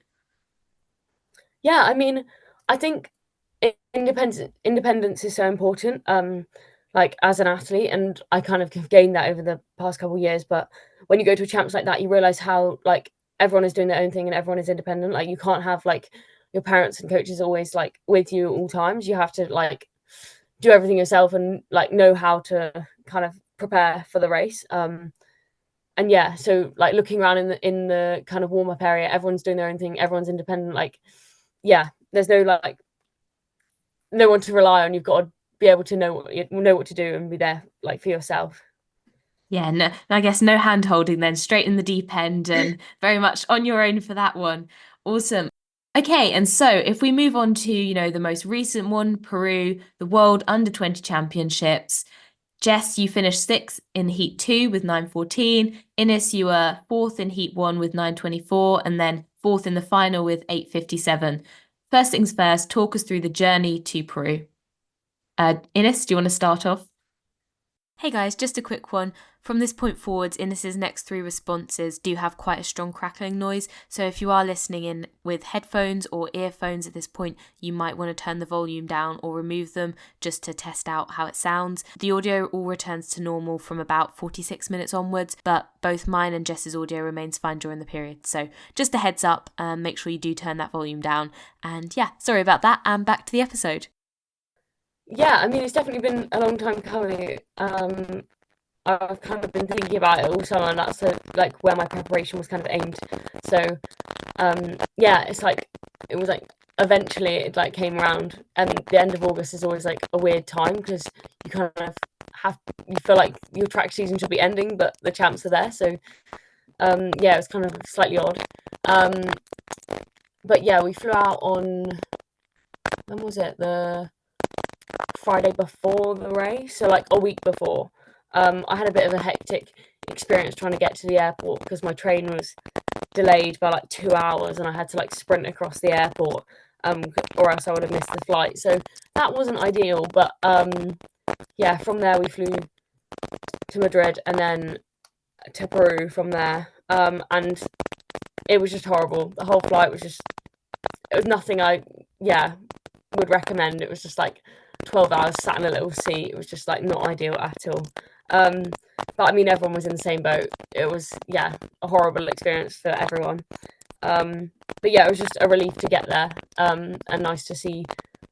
Yeah, I mean, I think independence is so important. Like as an athlete, and I kind of have gained that over the past couple of years. But when you go to a champs like that, you realize how like everyone is doing their own thing and everyone is independent. Like you can't have like your parents and coaches always like with you at all times. You have to like do everything yourself and like know how to kind of prepare for the race. And yeah, so like looking around in the kind of warm up area, everyone's doing their own thing, everyone's independent. Like, yeah, there's no like no one to rely on. You've got to be able to know what to do and be there like for yourself. Yeah, no, I guess no hand holding then, straight in the deep end and very much on your own for that one. Awesome. Okay, and so if we move on to, the most recent one, Peru, the World Under-20 Championships. Jess, you finished sixth in Heat 2 with 9:14. Ines, you were fourth in Heat 1 with 9:24, and then fourth in the final with 8:57. First things first, talk us through the journey to Peru. Ines, do you want to start off? Hey guys, just a quick one. From this point forwards, Ines's next three responses do have quite a strong crackling noise, so if you are listening in with headphones or earphones at this point, you might want to turn the volume down or remove them just to test out how it sounds. The audio all returns to normal from about 46 minutes onwards, but both mine and Jess's audio remains fine during the period, so just a heads up, make sure you do turn that volume down. And yeah, sorry about that, and back to the episode. Yeah, I mean, it's definitely been a long time coming. I've kind of been thinking about it all summer, and that's like where my preparation was kind of aimed. So, yeah, it's like it was like eventually it like came around, and the end of August is always like a weird time because you kind of you feel like your track season should be ending, but the champs are there. So, yeah, it was kind of slightly odd. But yeah, we flew out on when was it? The Friday before the race, so like a week before. I had a bit of a hectic experience trying to get to the airport because my train was delayed by like 2 hours and I had to like sprint across the airport, or else I would have missed the flight. So that wasn't ideal, but yeah, from there we flew to Madrid and then to Peru from there, and it was just horrible. The whole flight was it was nothing I would recommend. It was just like 12 hours sat in a little seat. It was just like not ideal at all. But I mean, everyone was in the same boat. It was, a horrible experience for everyone. But yeah, it was just a relief to get there, and nice to see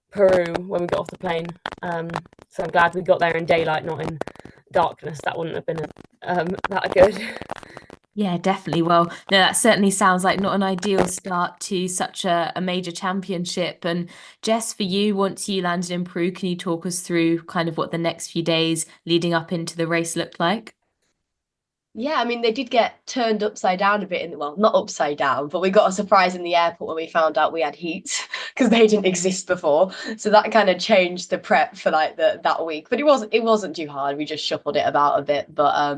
Peru when we got off the plane. So I'm glad we got there in daylight, not in darkness. That wouldn't have been that good. Yeah, definitely. Well, no, that certainly sounds like not an ideal start to such a major championship. And Jess, for you, once you landed in Peru, can you talk us through kind of what the next few days leading up into the race looked like? Yeah, I mean, they did get turned upside down a bit well, not upside down, but we got a surprise in the airport when we found out we had heats because they didn't exist before. So that kind of changed the prep for like that week. But it wasn't too hard. We just shuffled it about a bit. But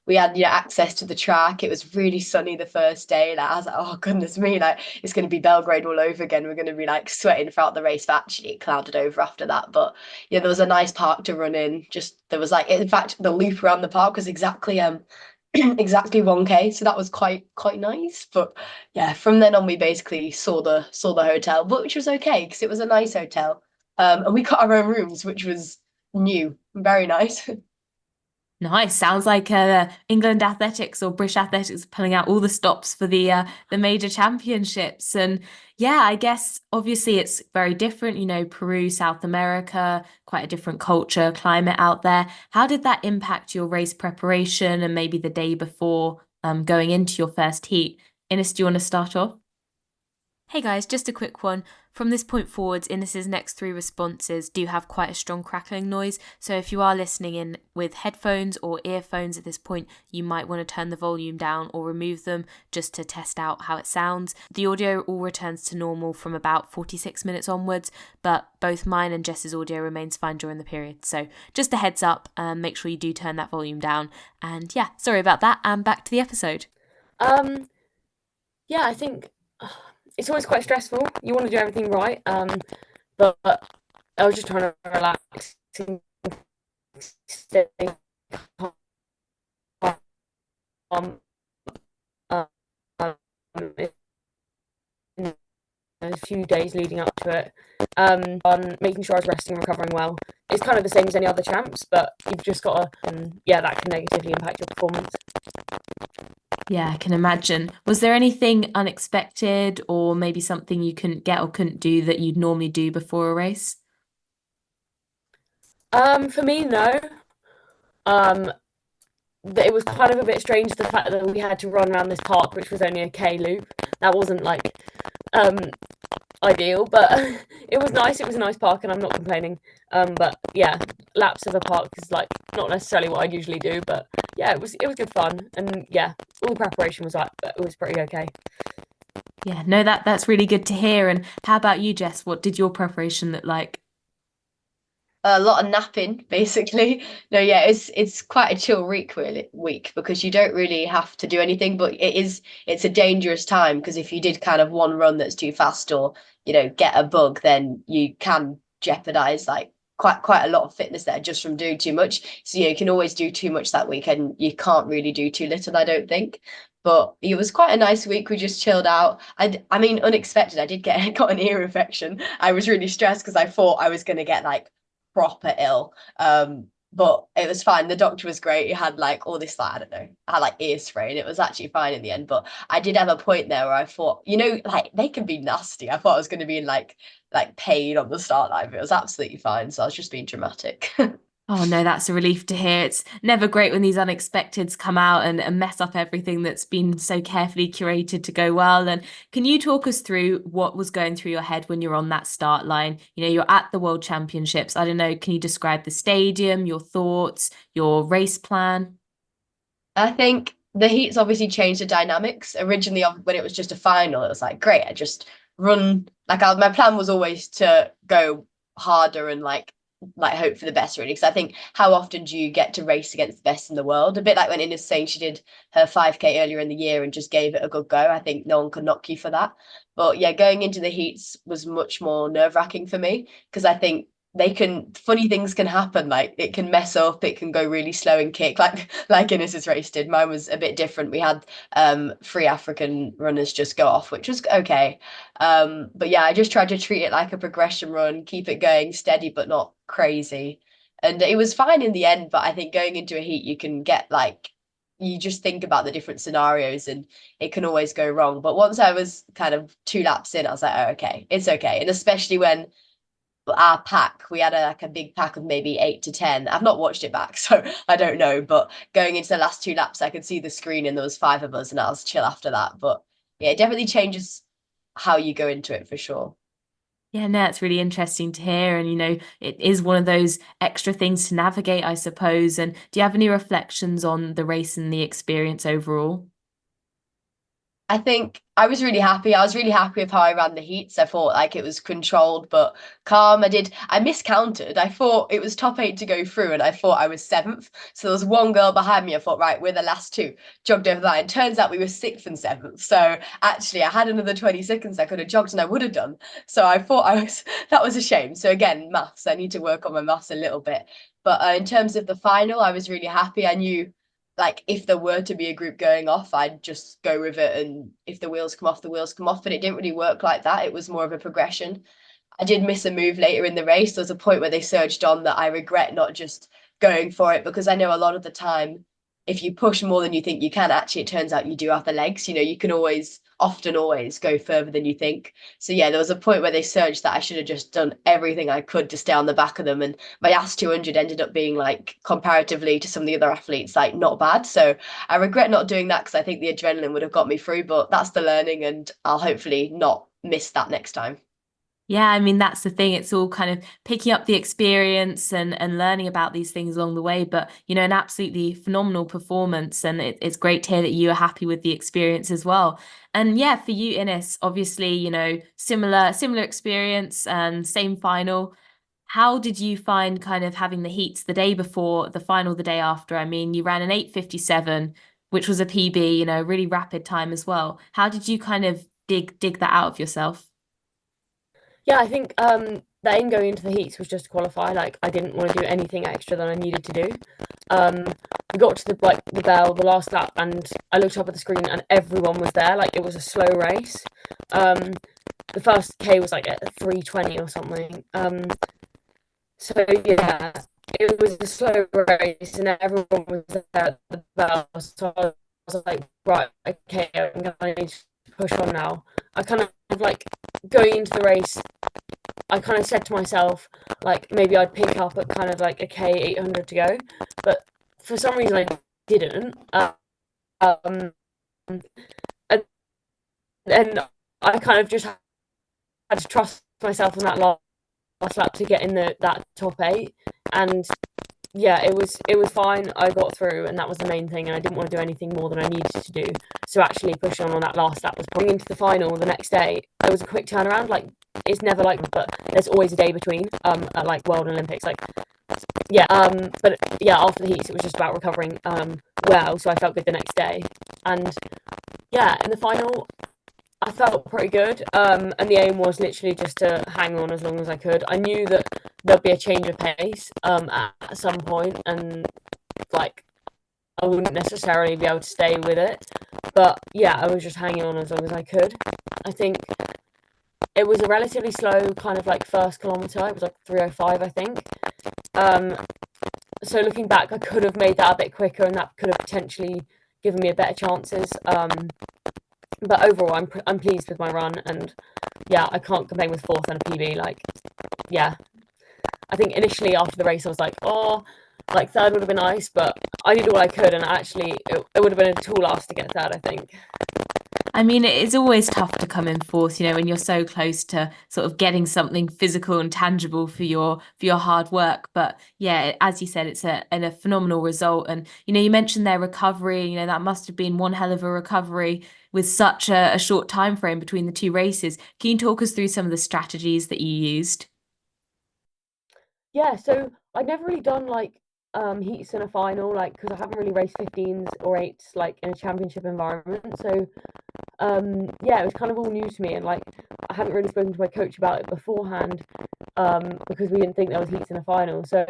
we had access to the track. It was really sunny the first day. Like I was like, oh goodness me, like it's gonna be Belgrade all over again. We're gonna be like sweating throughout the race. But actually it clouded over after that. But yeah, there was a nice park to run in. Just there was like in fact the loop around the park was exactly exactly 1K, so that was quite nice. But yeah, from then on we basically saw the hotel, but which was okay because it was a nice hotel, and we got our own rooms, which was new, very nice. Nice. Sounds like England Athletics or British Athletics pulling out all the stops for the major championships. And yeah, I guess obviously it's very different. Peru, South America, quite a different culture, climate out there. How did that impact your race preparation and maybe the day before going into your first heat? Ines, do you want to start off? Hey guys, just a quick one. From this point forwards, Ines's next three responses do have quite a strong crackling noise, so if you are listening in with headphones or earphones at this point, you might want to turn the volume down or remove them just to test out how it sounds. The audio all returns to normal from about 46 minutes onwards, but both mine and Jess's audio remains fine during the period, so just a heads up, make sure you do turn that volume down. And yeah, sorry about that, and back to the episode. Yeah, I think it's always quite stressful. You want to do everything right, but I was just trying to relax and stay calm um, in a few days leading up to it, on making sure I was resting and recovering well. It's kind of the same as any other champs, but you've just got to, that can negatively impact your performance. Yeah, I can imagine. Was there anything unexpected or maybe something you couldn't get or couldn't do that you'd normally do before a race? For me, no. It was kind of a bit strange, the fact that we had to run around this park, which was only a K loop. That wasn't like ideal, but it was nice. It was a nice park, and I'm not complaining. But yeah, laps of a park is like not necessarily what I'd usually do, but yeah, it was good fun, and yeah, all the preparation was it was pretty okay. Yeah, no, that's really good to hear. And how about you, Jess? What did your preparation look like? A lot of napping, basically. No, yeah, it's quite a chill week because you don't really have to do anything, but it's a dangerous time because if you did kind of one run that's too fast or get a bug, then you can jeopardize like quite a lot of fitness there just from doing too much. So you can always do too much that week and you can't really do too little, I don't think. But it was quite a nice week. We just chilled out. I mean, unexpected. I did got an ear infection. I was really stressed because I thought I was going to get like proper ill. But it was fine. The doctor was great. He had like all this, like, I don't know, I had like ear spray and it was actually fine in the end. But I did have a point there where I thought, like they can be nasty. I thought I was going to be in like pain on the start line, but it was absolutely fine. So I was just being dramatic. Oh no, that's a relief to hear. It's never great when these unexpecteds come out and mess up everything that's been so carefully curated to go well. And can you talk us through what was going through your head when you're on that start line? You're at the World Championships. I don't know, can you describe the stadium, your thoughts, your race plan? I think the heats obviously changed the dynamics. Originally, when it was just a final, it was like, great, I just run. My plan was always to go harder and like hope for the best, really. Because I think how often do you get to race against the best in the world? A bit like when Ines saying she did her 5K earlier in the year and just gave it a good go. I think no one could knock you for that. But yeah, going into the heats was much more nerve-wracking for me because I think funny things can happen, like it can mess up, it can go really slow and kick like Ines' race did. Mine was a bit different. We had 3 African runners just go off, which was okay. But yeah, I just tried to treat it like a progression run, keep it going steady but not crazy, and it was fine in the end. But I think going into a heat you can get like, you just think about the different scenarios and it can always go wrong. But once I was kind of 2 laps in, I was like, oh, okay, it's okay. And especially when our pack, we had like a big pack of maybe 8 to 10. I've not watched it back, so I don't know, but going into the last 2 laps I could see the screen and there was 5 of us and I was chill after that. But yeah, it definitely changes how you go into it for sure. Yeah, no, it's really interesting to hear. And, it is one of those extra things to navigate, I suppose. And do you have any reflections on the race and the experience overall? I think I was really happy. I was really happy with how I ran the heats. I thought like it was controlled but calm. I miscounted. I thought it was top 8 to go through and I thought I was 7th. So there was one girl behind me. I thought, right, we're the last 2. Jogged over the line. Turns out we were 6th and 7th. So actually I had another 20 seconds I could have jogged and I would have done. So I thought that was a shame. So again, maths. I need to work on my maths a little bit. But in terms of the final, I was really happy. I knew like if there were to be a group going off, I'd just go with it. And if the wheels come off, the wheels come off. But it didn't really work like that. It was more of a progression. I did miss a move later in the race. There was a point where they surged on that I regret not just going for it, because I know a lot of the time, if you push more than you think you can, actually, it turns out you do have the legs. You can often always go further than you think. So yeah, there was a point where they surged that I should have just done everything I could to stay on the back of them. And my AS 200 ended up being like, comparatively to some of the other athletes, like not bad. So I regret not doing that because I think the adrenaline would have got me through, but that's the learning and I'll hopefully not miss that next time. Yeah, I mean, that's the thing. It's all kind of picking up the experience and learning about these things along the way. But, an absolutely phenomenal performance. And it's great to hear that you are happy with the experience as well. And yeah, for you, Ines, obviously, similar experience and same final. How did you find kind of having the heats the day before, the final the day after? I mean, you ran an 8:57, which was a PB, really rapid time as well. How did you kind of dig that out of yourself? Yeah, I think the aim going into the heats was just to qualify. Like I didn't want to do anything extra than I needed to do. we got to the bell, the last lap, and I looked up at the screen and everyone was there. Like, it was a slow race. The first K was like at 3:20 or something. So yeah, it was a slow race and everyone was there at the bell. So I was like, right, okay, I'm gonna need to push on now. I kind of like going into the race, I kind of said to myself, like, maybe I'd pick up at kind of like a K 800 to go, but for some reason I didn't. And then I kind of just had to trust myself on that last lap to get in that top 8, and yeah, it was fine. I got through, and that was the main thing. And I didn't want to do anything more than I needed to do. So actually pushing on that last lap was probably into the final the next day. There was a quick turnaround. Like, it's never like, but there's always a day between. At like World Olympics, like yeah. But yeah, after the heats, it was just about recovering. Well, so I felt good the next day, and yeah, in the final, I felt pretty good. And the aim was literally just to hang on as long as I could. I knew that there'd be a change of pace at some point, and like I wouldn't necessarily be able to stay with it. But yeah, I was just hanging on as long as I could. I think it was a relatively slow kind of like first kilometre. It was like 3:05, I think. So looking back, I could have made that a bit quicker, and that could have potentially given me a better chances. But overall, I'm pleased with my run, and yeah, I can't complain with fourth and a PB. Like, yeah, I think initially after the race, I was like, oh, like third would have been nice, but I did all I could, and actually, it would have been a tall ask to get third, I think. I mean, it's always tough to come in fourth, when you're so close to sort of getting something physical and tangible for your hard work. But yeah, as you said, it's a phenomenal result. And you mentioned their recovery. That must have been one hell of a recovery with such a short time frame between the two races. Can you talk us through some of the strategies that you used? Yeah, so I'd never really done like heats in a final, like because I haven't really raced 15s or 8s like in a championship environment. So yeah, it was kind of all new to me, and like I hadn't really spoken to my coach about it beforehand because we didn't think there was heats in a final. So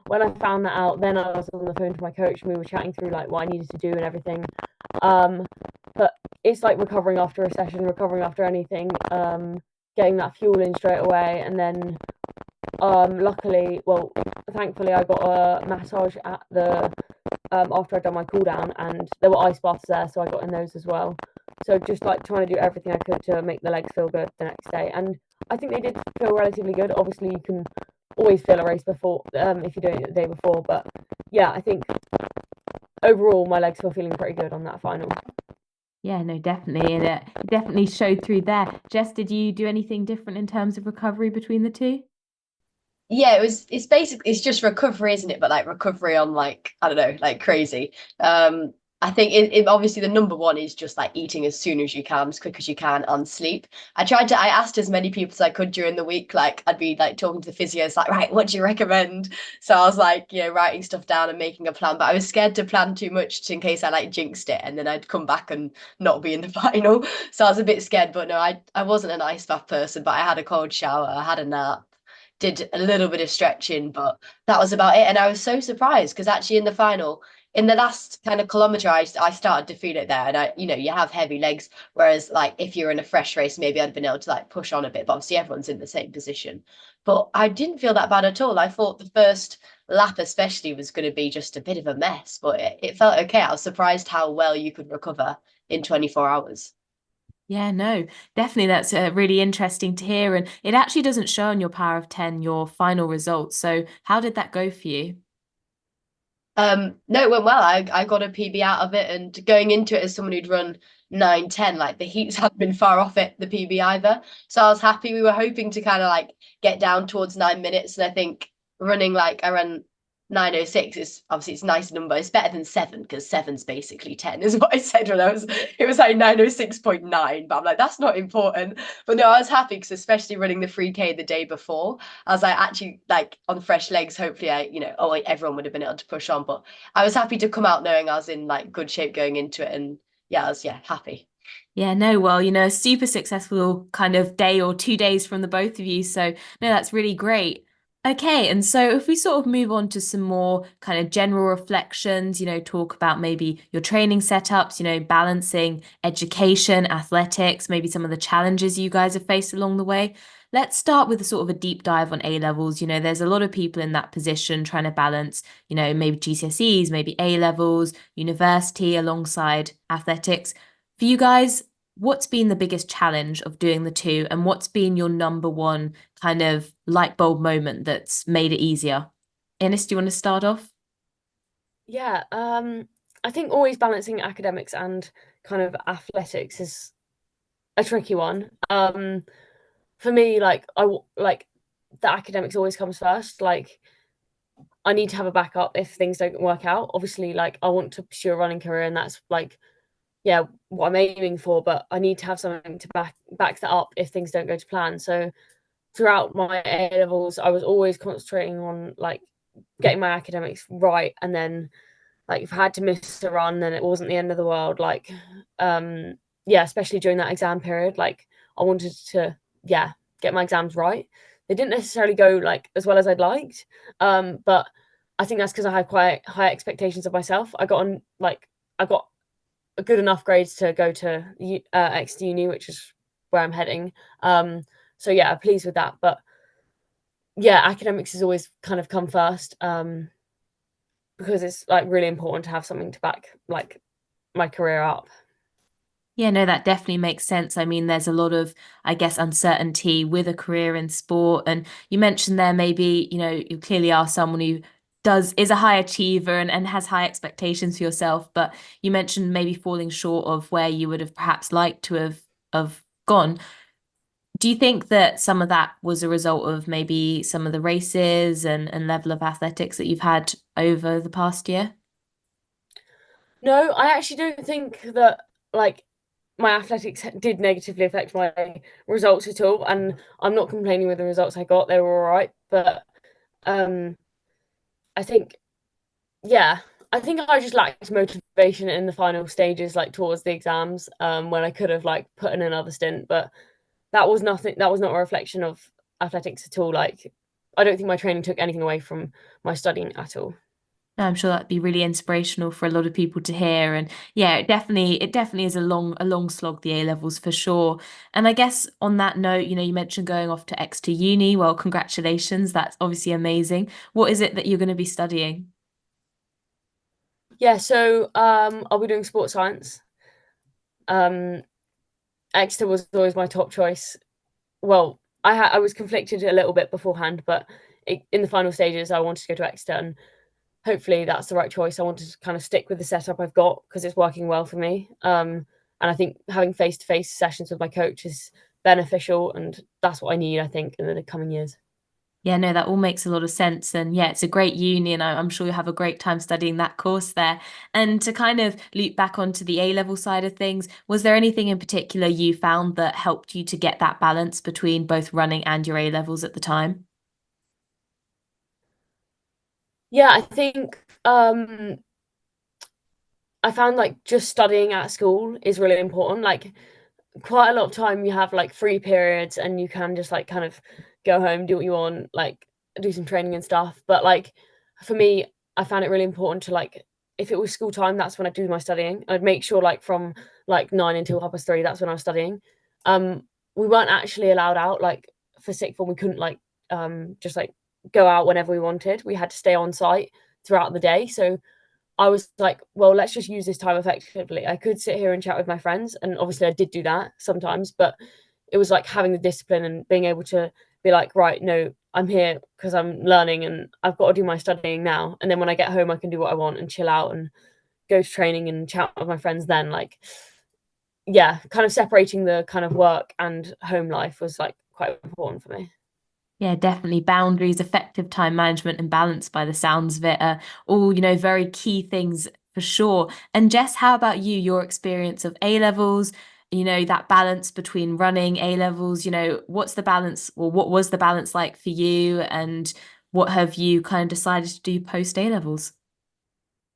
when I found that out, then I was on the phone to my coach and we were chatting through like what I needed to do and everything. But it's like recovering after a session, recovering after anything, getting that fuel in straight away, and then thankfully I got a massage at the after I'd done my cool down, and there were ice baths there, so I got in those as well. So just like trying to do everything I could to make the legs feel good the next day, and I think they did feel relatively good. Obviously, you can always feel a race before if you're doing it the day before, but yeah, I think overall my legs were feeling pretty good on that final. Yeah, no, definitely. And it definitely showed through there. Jess, did you do anything different in terms of recovery between the two? Yeah, it's just recovery, isn't it? But like recovery on like, I don't know, like crazy. I think it obviously the number one is just like eating as soon as you can, as quick as you can, and sleep. I asked as many people as I could during the week. Like I'd be like talking to the physios, like, right, what do you recommend? So I was like, writing stuff down and making a plan. But I was scared to plan too much in case I like jinxed it, and then I'd come back and not be in the final. So I was a bit scared. But no, I wasn't an ice bath person, but I had a cold shower, I had a nap, did a little bit of stretching, but that was about it. And I was so surprised because actually in the final, in the last kind of kilometre, I started to feel it there. And you have heavy legs. Whereas like if you're in a fresh race, maybe I'd been able to like push on a bit. But obviously everyone's in the same position. But I didn't feel that bad at all. I thought the first lap especially was going to be just a bit of a mess, but it felt okay. I was surprised how well you could recover in 24 hours. Yeah, no, definitely. That's really interesting to hear. And it actually doesn't show on your Power of 10, your final results. So how did that go for you? No, it went well. I got a PB out of it, and going into it as someone who'd run 9:10, like the heats hadn't been far off it, the PB either. So I was happy. We were hoping to kind of like get down towards 9 minutes, and I think running like around 9:06 is obviously it's a nice number. It's better than 7 because 7's basically 10, is what I said when it was like 9:06.9, but I'm like, that's not important. But no, I was happy because especially running the 3K the day before, I was like actually like on fresh legs. Hopefully everyone would have been able to push on, but I was happy to come out knowing I was in like good shape going into it, and yeah, I was happy. Yeah, no, well, a super successful kind of day or 2 days from the both of you. So no, that's really great. Okay, and so if we sort of move on to some more kind of general reflections, talk about maybe your training setups, balancing education, athletics, maybe some of the challenges you guys have faced along the way. Let's start with a sort of a deep dive on A levels. There's a lot of people in that position trying to balance, maybe GCSEs, maybe A levels, university alongside athletics. For you guys, what's been the biggest challenge of doing the two, and what's been your number one kind of light bulb moment that's made it easier? Ines, do you want to start off? Yeah, I think always balancing academics and kind of athletics is a tricky one. For me, like the academics always comes first. Like I need to have a backup if things don't work out. Obviously, like I want to pursue a running career, and that's like yeah what I'm aiming for. But I need to have something to back that up if things don't go to plan. So throughout my A levels, I was always concentrating on like getting my academics right, and then like if I had to miss a run, then it wasn't the end of the world. Like, yeah, especially during that exam period, like I wanted to, yeah, get my exams right. They didn't necessarily go like as well as I'd liked, but I think that's because I had quite high expectations of myself. I got a good enough grades to go to Exeter Uni, which is where I'm heading. So yeah, pleased with that. But yeah, academics has always kind of come first. Because it's like really important to have something to back like my career up. Yeah, no, that definitely makes sense. I mean, there's a lot of, I guess, uncertainty with a career in sport. And you mentioned there maybe, you clearly are someone who is a high achiever and has high expectations for yourself. But you mentioned maybe falling short of where you would have perhaps liked to have gone. Do you think that some of that was a result of maybe some of the races and level of athletics that you've had over the past year? No, I actually don't think that like my athletics did negatively affect my results at all, and I'm not complaining with the results I got. They were all right, but um I think yeah, I think I just lacked motivation in the final stages, like towards the exams, when I could have like put in another stint, but that was not a reflection of athletics at all. Like I don't think my training took anything away from my studying at all. No, I'm sure that'd be really inspirational for a lot of people to hear. And yeah, it definitely is a long slog, the A levels for sure. And I guess on that note, you mentioned going off to Exeter Uni. Well, congratulations. That's obviously amazing. What is it that you're going to be studying? Yeah, so I'll be doing sports science. Um, Exeter was always my top choice. Well, I was conflicted a little bit beforehand, but in the final stages, I wanted to go to Exeter, and hopefully that's the right choice. I wanted to kind of stick with the setup I've got because it's working well for me. And I think having face-to-face sessions with my coach is beneficial, and that's what I need, I think, in the coming years. Yeah, no, that all makes a lot of sense. And yeah, it's a great uni, and I'm sure you'll have a great time studying that course there. And to kind of loop back onto the A level side of things, was there anything in particular you found that helped you to get that balance between both running and your A levels at the time? Yeah, I think I found like just studying at school is really important. Like quite a lot of time you have like free periods and you can just like kind of go home, do what you want, like do some training and stuff. But like for me, I found it really important to like if it was school time, that's when I do my studying. I'd make sure like from like 9 until 3:30, that's when I was studying. Um, we weren't actually allowed out like for sixth form. We couldn't like just like go out whenever we wanted. We had to stay on site throughout the day. So I was like, well, let's just use this time effectively. I could sit here and chat with my friends, and obviously I did do that sometimes, but it was like having the discipline and being able to be like, right, no, I'm here because I'm learning and I've got to do my studying now. And then when I get home, I can do what I want and chill out and go to training and chat with my friends then. Like, yeah, kind of separating the kind of work and home life was like quite important for me. Yeah, definitely. Boundaries, effective time management, and balance by the sounds of it are all, very key things for sure. And Jess, how about you? Your experience of A levels, that balance between running A levels, what's the balance, or what was the balance like for you? And what have you kind of decided to do post A levels?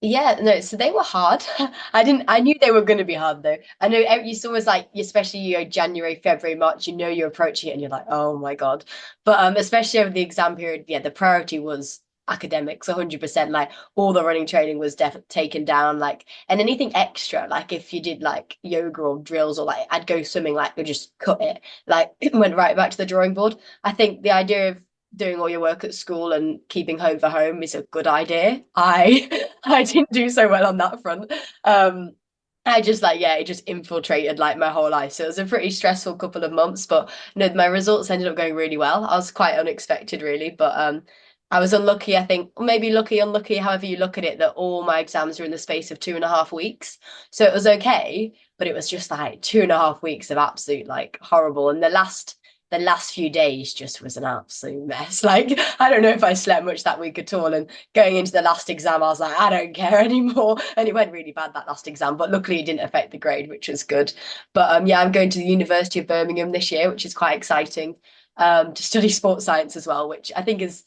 Yeah, no, so they were hard. I knew they were going to be hard though. I know it's always like, especially January, February, March, you're approaching it and you're like, oh my God. But especially over the exam period, yeah, the priority was academics 100%. Like all the running training was definitely taken down, like, and anything extra, like if you did like yoga or drills or like I'd go swimming, like we just cut it, like went right back to the drawing board. I think the idea of doing all your work at school and keeping home for home is a good idea. I didn't do so well on that front. I just like, yeah, it just infiltrated like my whole life. So it was a pretty stressful couple of months, but no, my results ended up going really well. I was quite unexpected really, but I was unlucky, I think, maybe lucky, unlucky, however you look at it, that all my exams were in the space of 2.5 weeks. So it was okay, but it was just like 2.5 weeks of absolute like horrible. And the last few days just was an absolute mess. Like, I don't know if I slept much that week at all. And going into the last exam, I was like, I don't care anymore. And it went really bad that last exam, but luckily it didn't affect the grade, which was good. But yeah, I'm going to the University of Birmingham this year, which is quite exciting, to study sports science as well, which I think is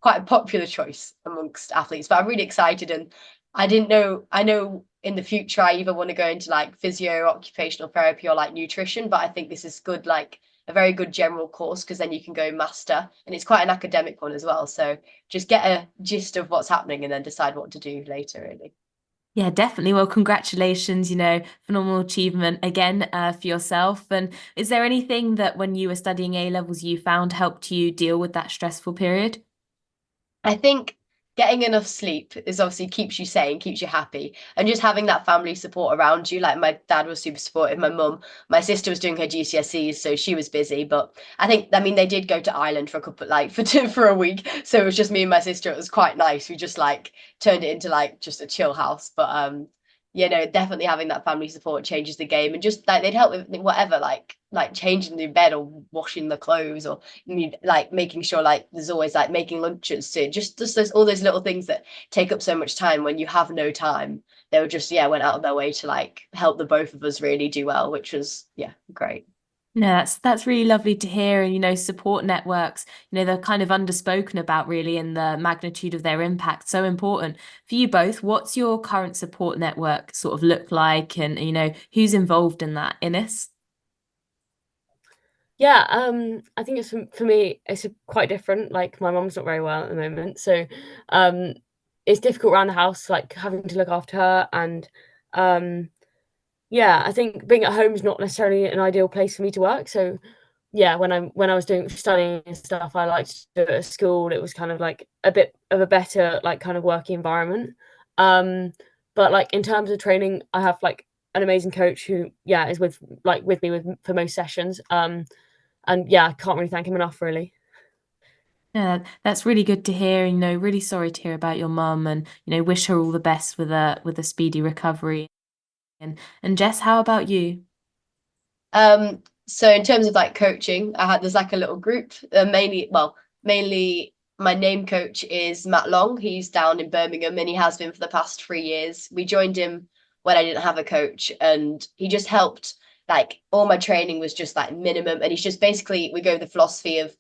quite a popular choice amongst athletes. But I'm really excited, and I know in the future I either want to go into like physio, occupational therapy, or like nutrition, but I think this is good, like a very good general course, because then you can go master, and it's quite an academic one as well, so just get a gist of what's happening and then decide what to do later really. Yeah, definitely. Well, congratulations, phenomenal achievement again for yourself. And is there anything that when you were studying A levels you found helped you deal with that stressful period? I think getting enough sleep is obviously keeps you sane, keeps you happy, and just having that family support around you. Like my dad was super supportive, my sister was doing her GCSEs, so she was busy. But I mean, they did go to Ireland for a couple, like for a week, so it was just me and my sister. It was quite nice. We just like turned it into like just a chill house. But definitely having that family support changes the game, and just like they'd help with whatever, like changing the bed or washing the clothes, or like making sure like there's always like making lunches too. Just those, all those little things that take up so much time when you have no time. They were just, yeah, went out of their way to like help the both of us really do well, which was, yeah, great. No, that's really lovely to hear. And support networks, they're kind of underspoken about really, and the magnitude of their impact so important for you both. What's your current support network sort of look like, and who's involved in that, Ines? Yeah, I think it's for me, it's quite different. Like my mum's not very well at the moment, so um, it's difficult around the house, like having to look after her, and yeah, I think being at home is not necessarily an ideal place for me to work. So yeah, when I was doing studying and stuff, I liked to do it at school. It was kind of like a bit of a better like kind of working environment. Um, but like in terms of training, I have like an amazing coach who yeah is with me for most sessions. And yeah, I can't really thank him enough, really. Yeah, that's really good to hear. Really sorry to hear about your mum, and wish her all the best with a speedy recovery. And Jess, how about you? So in terms of like coaching, there's like a little group, mainly my name coach is Matt Long. He's down in Birmingham and he has been for the past 3 years. We joined him when I didn't have a coach, and he just helped. Like all my training was just like minimum, and he's just basically, we go with the philosophy of,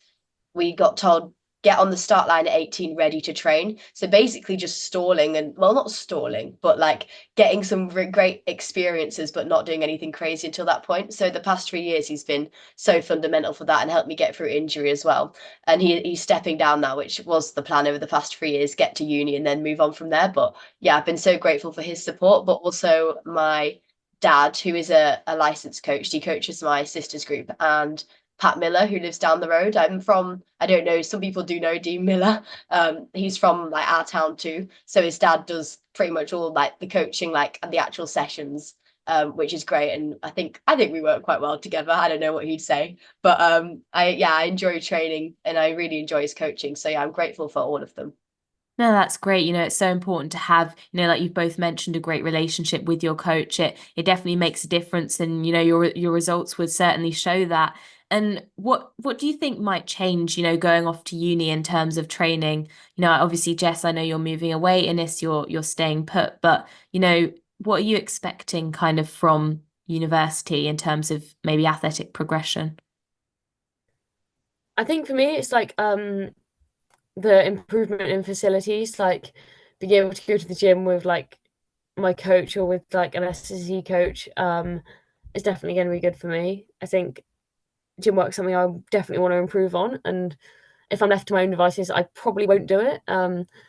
we got told get on the start line at 18 ready to train, so basically just stalling, and well, not stalling, but like getting some great experiences but not doing anything crazy until that point. So the past 3 years he's been so fundamental for that and helped me get through injury as well. And he's stepping down now, which was the plan over the past 3 years, get to uni and then move on from there. But yeah, I've been so grateful for his support, but also my dad, who is a licensed coach. He coaches my sister's group, and Pat Miller, who lives down the road. I don't know, some people do know Dean Miller. He's from like our town too. So his dad does pretty much all like the coaching, like and the actual sessions, which is great. And I think we work quite well together. I don't know what he'd say, but I enjoy training and I really enjoy his coaching. So yeah, I'm grateful for all of them. No, that's great. It's so important to have, like you've both mentioned, a great relationship with your coach. It definitely makes a difference, and your results would certainly show that. And what do you think might change, going off to uni in terms of training? Obviously, Jess, I know you're moving away, Ines, you're staying put, but what are you expecting kind of from university in terms of maybe athletic progression? I think for me, it's like the improvement in facilities, like being able to go to the gym with like my coach or with like an SSC coach is definitely going to be good for me. I think gym work is something I definitely want to improve on, and if I'm left to my own devices, I probably won't do it.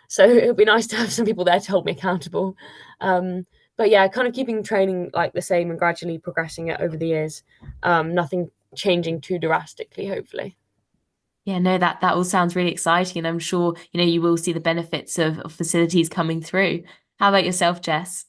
So it would be nice to have some people there to hold me accountable. But yeah, kind of keeping training like the same and gradually progressing it over the years. Nothing changing too drastically, hopefully. Yeah, no, that all sounds really exciting, and I'm sure, you will see the benefits of facilities coming through. How about yourself, Jess?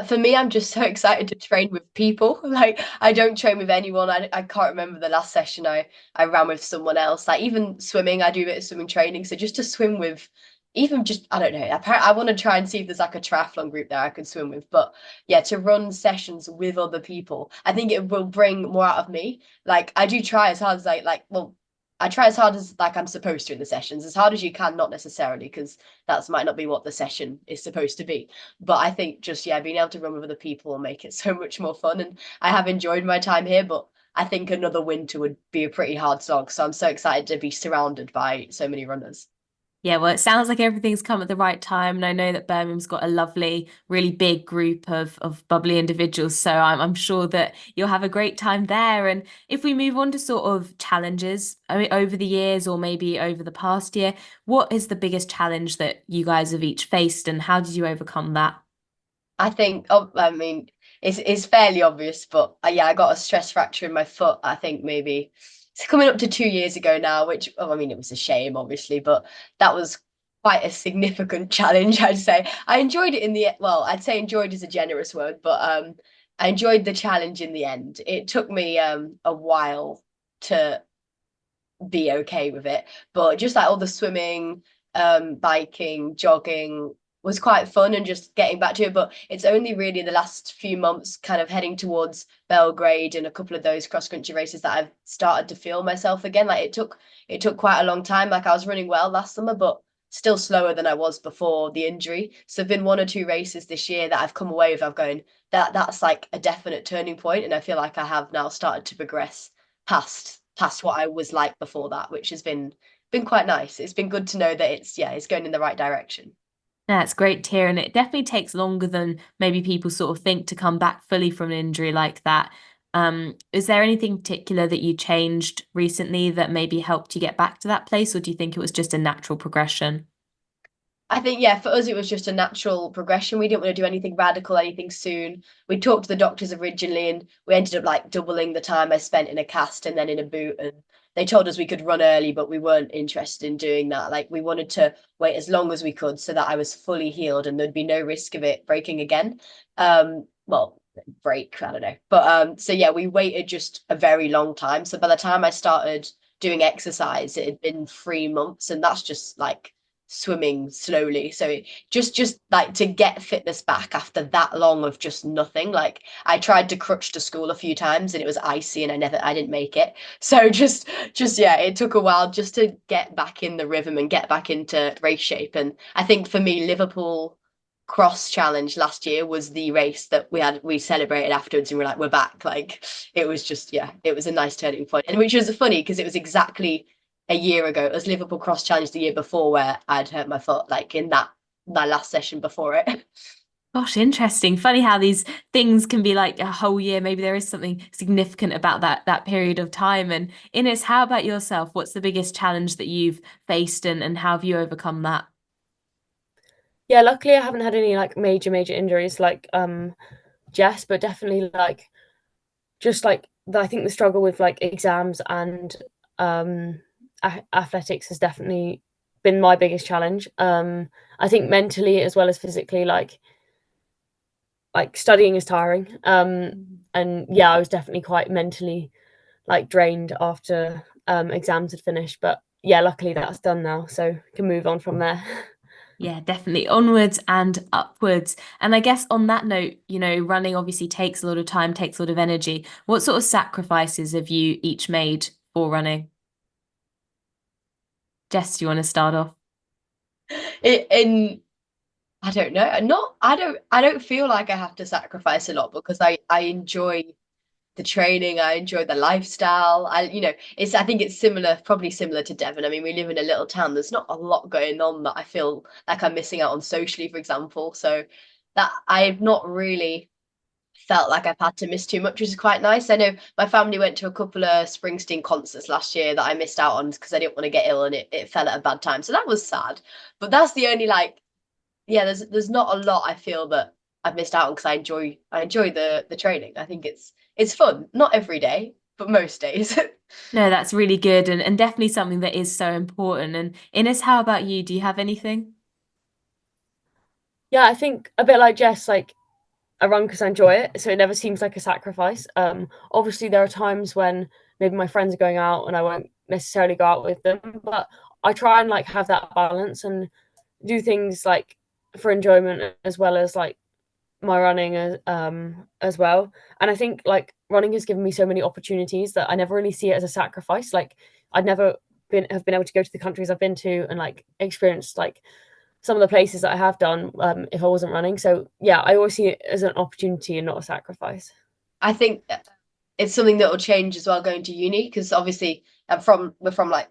For me, I'm just so excited to train with people. Like, I don't train with anyone. I can't remember the last session I ran with someone else. Like, even swimming, I do a bit of swimming training. So just to swim with, even just, I don't know. I want to try and see if there's like a triathlon group there I could swim with. But yeah, to run sessions with other people, I think it will bring more out of me. Like, I do try as hard as well, I try as hard as like I'm supposed to in the sessions, as hard as you can, not necessarily, because that might not be what the session is supposed to be. But I think just, yeah, being able to run with other people will make it so much more fun. And I have enjoyed my time here, but I think another winter would be a pretty hard slog. So I'm so excited to be surrounded by so many runners. Yeah, well, it sounds like everything's come at the right time, and I know that Birmingham's got a lovely, really big group of bubbly individuals. So I'm sure that you'll have a great time there. And if we move on to sort of challenges, I mean, over the years or maybe over the past year, what is the biggest challenge that you guys have each faced, and how did you overcome that? I think, oh, I mean, it's fairly obvious, but yeah, I got a stress fracture in my foot. I think maybe it's coming up to 2 years ago now, which, oh, I mean, it was a shame, obviously, but that was quite a significant challenge, I'd say. I enjoyed it in the, well, I'd say enjoyed is a generous word, but I enjoyed the challenge in the end. It took me a while to be okay with it. But just like all the swimming, biking, jogging was quite fun and just getting back to it. But it's only really the last few months, kind of heading towards Belgrade and a couple of those cross country races, that I've started to feel myself again. Like it took quite a long time. Like I was running well last summer, but still slower than I was before the injury. So there've been one or two races this year that I've come away with. I've going, that's like a definite turning point, and I feel like I have now started to progress past what I was like before that, which has been quite nice. It's been good to know that it's going in the right direction. Yeah, it's great to hear, and it definitely takes longer than maybe people sort of think to come back fully from an injury like that. Is there anything particular that you changed recently that maybe helped you get back to that place, or do you think it was just a natural progression? I think, yeah, for us, it was just a natural progression. We didn't want to do anything radical, anything soon. We talked to the doctors originally, and we ended up like doubling the time I spent in a cast and then in a boot. And they told us we could run early, but we weren't interested in doing that. Like, we wanted to wait as long as we could so that I was fully healed and there'd be no risk of it breaking again. Well, break, I don't know. But so yeah, we waited just a very long time. So by the time I started doing exercise, it had been 3 months, and that's just like swimming slowly. So just like to get fitness back after that long of just nothing. Like, I tried to crutch to school a few times and it was icy and I didn't make it. So just yeah, it took a while just to get back in the rhythm and get back into race shape. And I think for me, Liverpool cross challenge last year was the race that we celebrated afterwards, and we're like, we're back. Like, it was just, yeah, it was a nice turning point. And which was funny because it was exactly a year ago. It was Liverpool Cross Challenge the year before where I'd hurt my foot, like in that last session before it. Gosh, interesting. Funny how these things can be like a whole year. Maybe there is something significant about that period of time. And Ines, how about yourself? What's the biggest challenge that you've faced, and how have you overcome that? Yeah, luckily I haven't had any like major injuries like Jess, but definitely like just like I think the struggle with like exams and athletics has definitely been my biggest challenge. I think mentally as well as physically, like studying is tiring. And yeah, I was definitely quite mentally like drained after exams had finished. But yeah, luckily that's done now, so can move on from there. Yeah, definitely onwards and upwards. And I guess on that note, running obviously takes a lot of time, takes a lot of energy. What sort of sacrifices have you each made for running? Jess, do you want to start off? In I don't know. Not I don't feel like I have to sacrifice a lot because I enjoy the training. I enjoy the lifestyle. I think it's probably similar to Devon. I mean, we live in a little town. There's not a lot going on that I feel like I'm missing out on socially, for example. So that I've not really felt like I've had to miss too much, which is quite nice. I know my family went to a couple of Springsteen concerts last year that I missed out on because I didn't want to get ill, and it fell at a bad time. So that was sad. But that's the only there's not a lot I feel that I've missed out on because I enjoy the training. I think it's fun. Not every day, but most days. No, that's really good and definitely something that is so important. And Ines, how about you? Do you have anything? Yeah, I think a bit like Jess, like I run because I enjoy it, so it never seems like a sacrifice. Obviously there are times when maybe my friends are going out and I won't necessarily go out with them, but I try and like have that balance and do things like for enjoyment as well as like my running as well. And I think like running has given me so many opportunities that I never really see it as a sacrifice. Like I'd never have been able to go to the countries I've been to and like experience like some of the places that I have done if I wasn't running. So yeah, I always see it as an opportunity and not a sacrifice. I think it's something that will change as well going to uni, because obviously we're from like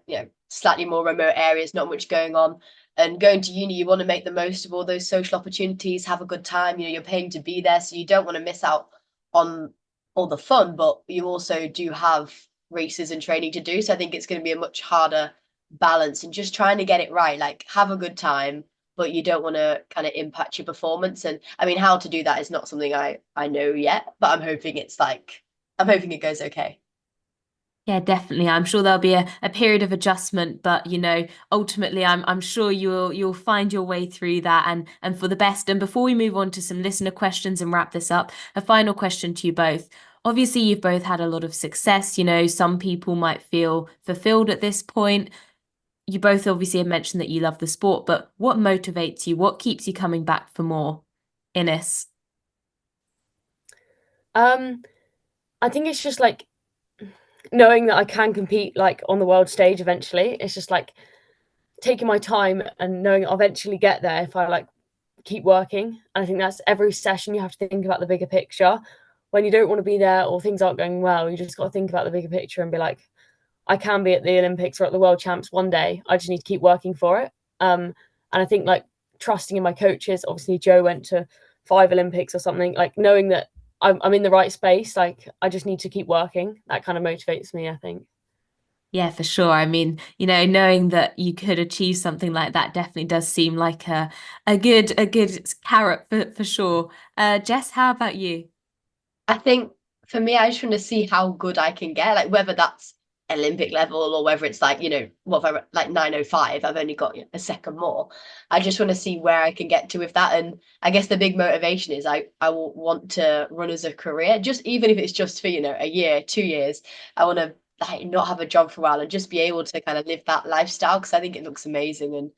slightly more remote areas, not much going on, and going to uni you want to make the most of all those social opportunities, have a good time. You're paying to be there, so you don't want to miss out on all the fun, but you also do have races and training to do. So I think it's going to be a much harder balance and just trying to get it right, like have a good time, but you don't want to kind of impact your performance. And I mean, how to do that is not something I know yet, but I'm hoping it goes okay. Yeah, definitely. I'm sure there'll be a period of adjustment, but ultimately I'm sure you'll find your way through that and for the best. And before we move on to some listener questions and wrap this up, a final question to you both. Obviously, you've both had a lot of success. Some people might feel fulfilled at this point. You both obviously have mentioned that you love the sport, but what motivates you? What keeps you coming back for more? Ines? I think it's just like knowing that I can compete like on the world stage eventually. It's just like taking my time and knowing I'll eventually get there if I like keep working. And I think that's every session you have to think about the bigger picture. When you don't want to be there or things aren't going well, you just got to think about the bigger picture and be like, I can be at the Olympics or at the World Champs one day. I just need to keep working for it. And I think like trusting in my coaches. Obviously, Joe went to 5 Olympics or something. Like knowing that I'm in the right space. Like I just need to keep working. That kind of motivates me, I think. Yeah, for sure. I mean, knowing that you could achieve something like that definitely does seem like a good carrot for sure. Jess, how about you? I think for me, I just want to see how good I can get, like whether that's Olympic level or whether it's like, what if I like 9:05, I've only got a second more. I just want to see where I can get to with that. And I guess the big motivation is I will want to run as a career, just even if it's just for, a year, 2 years. I want to like not have a job for a while and just be able to kind of live that lifestyle, because I think it looks amazing. And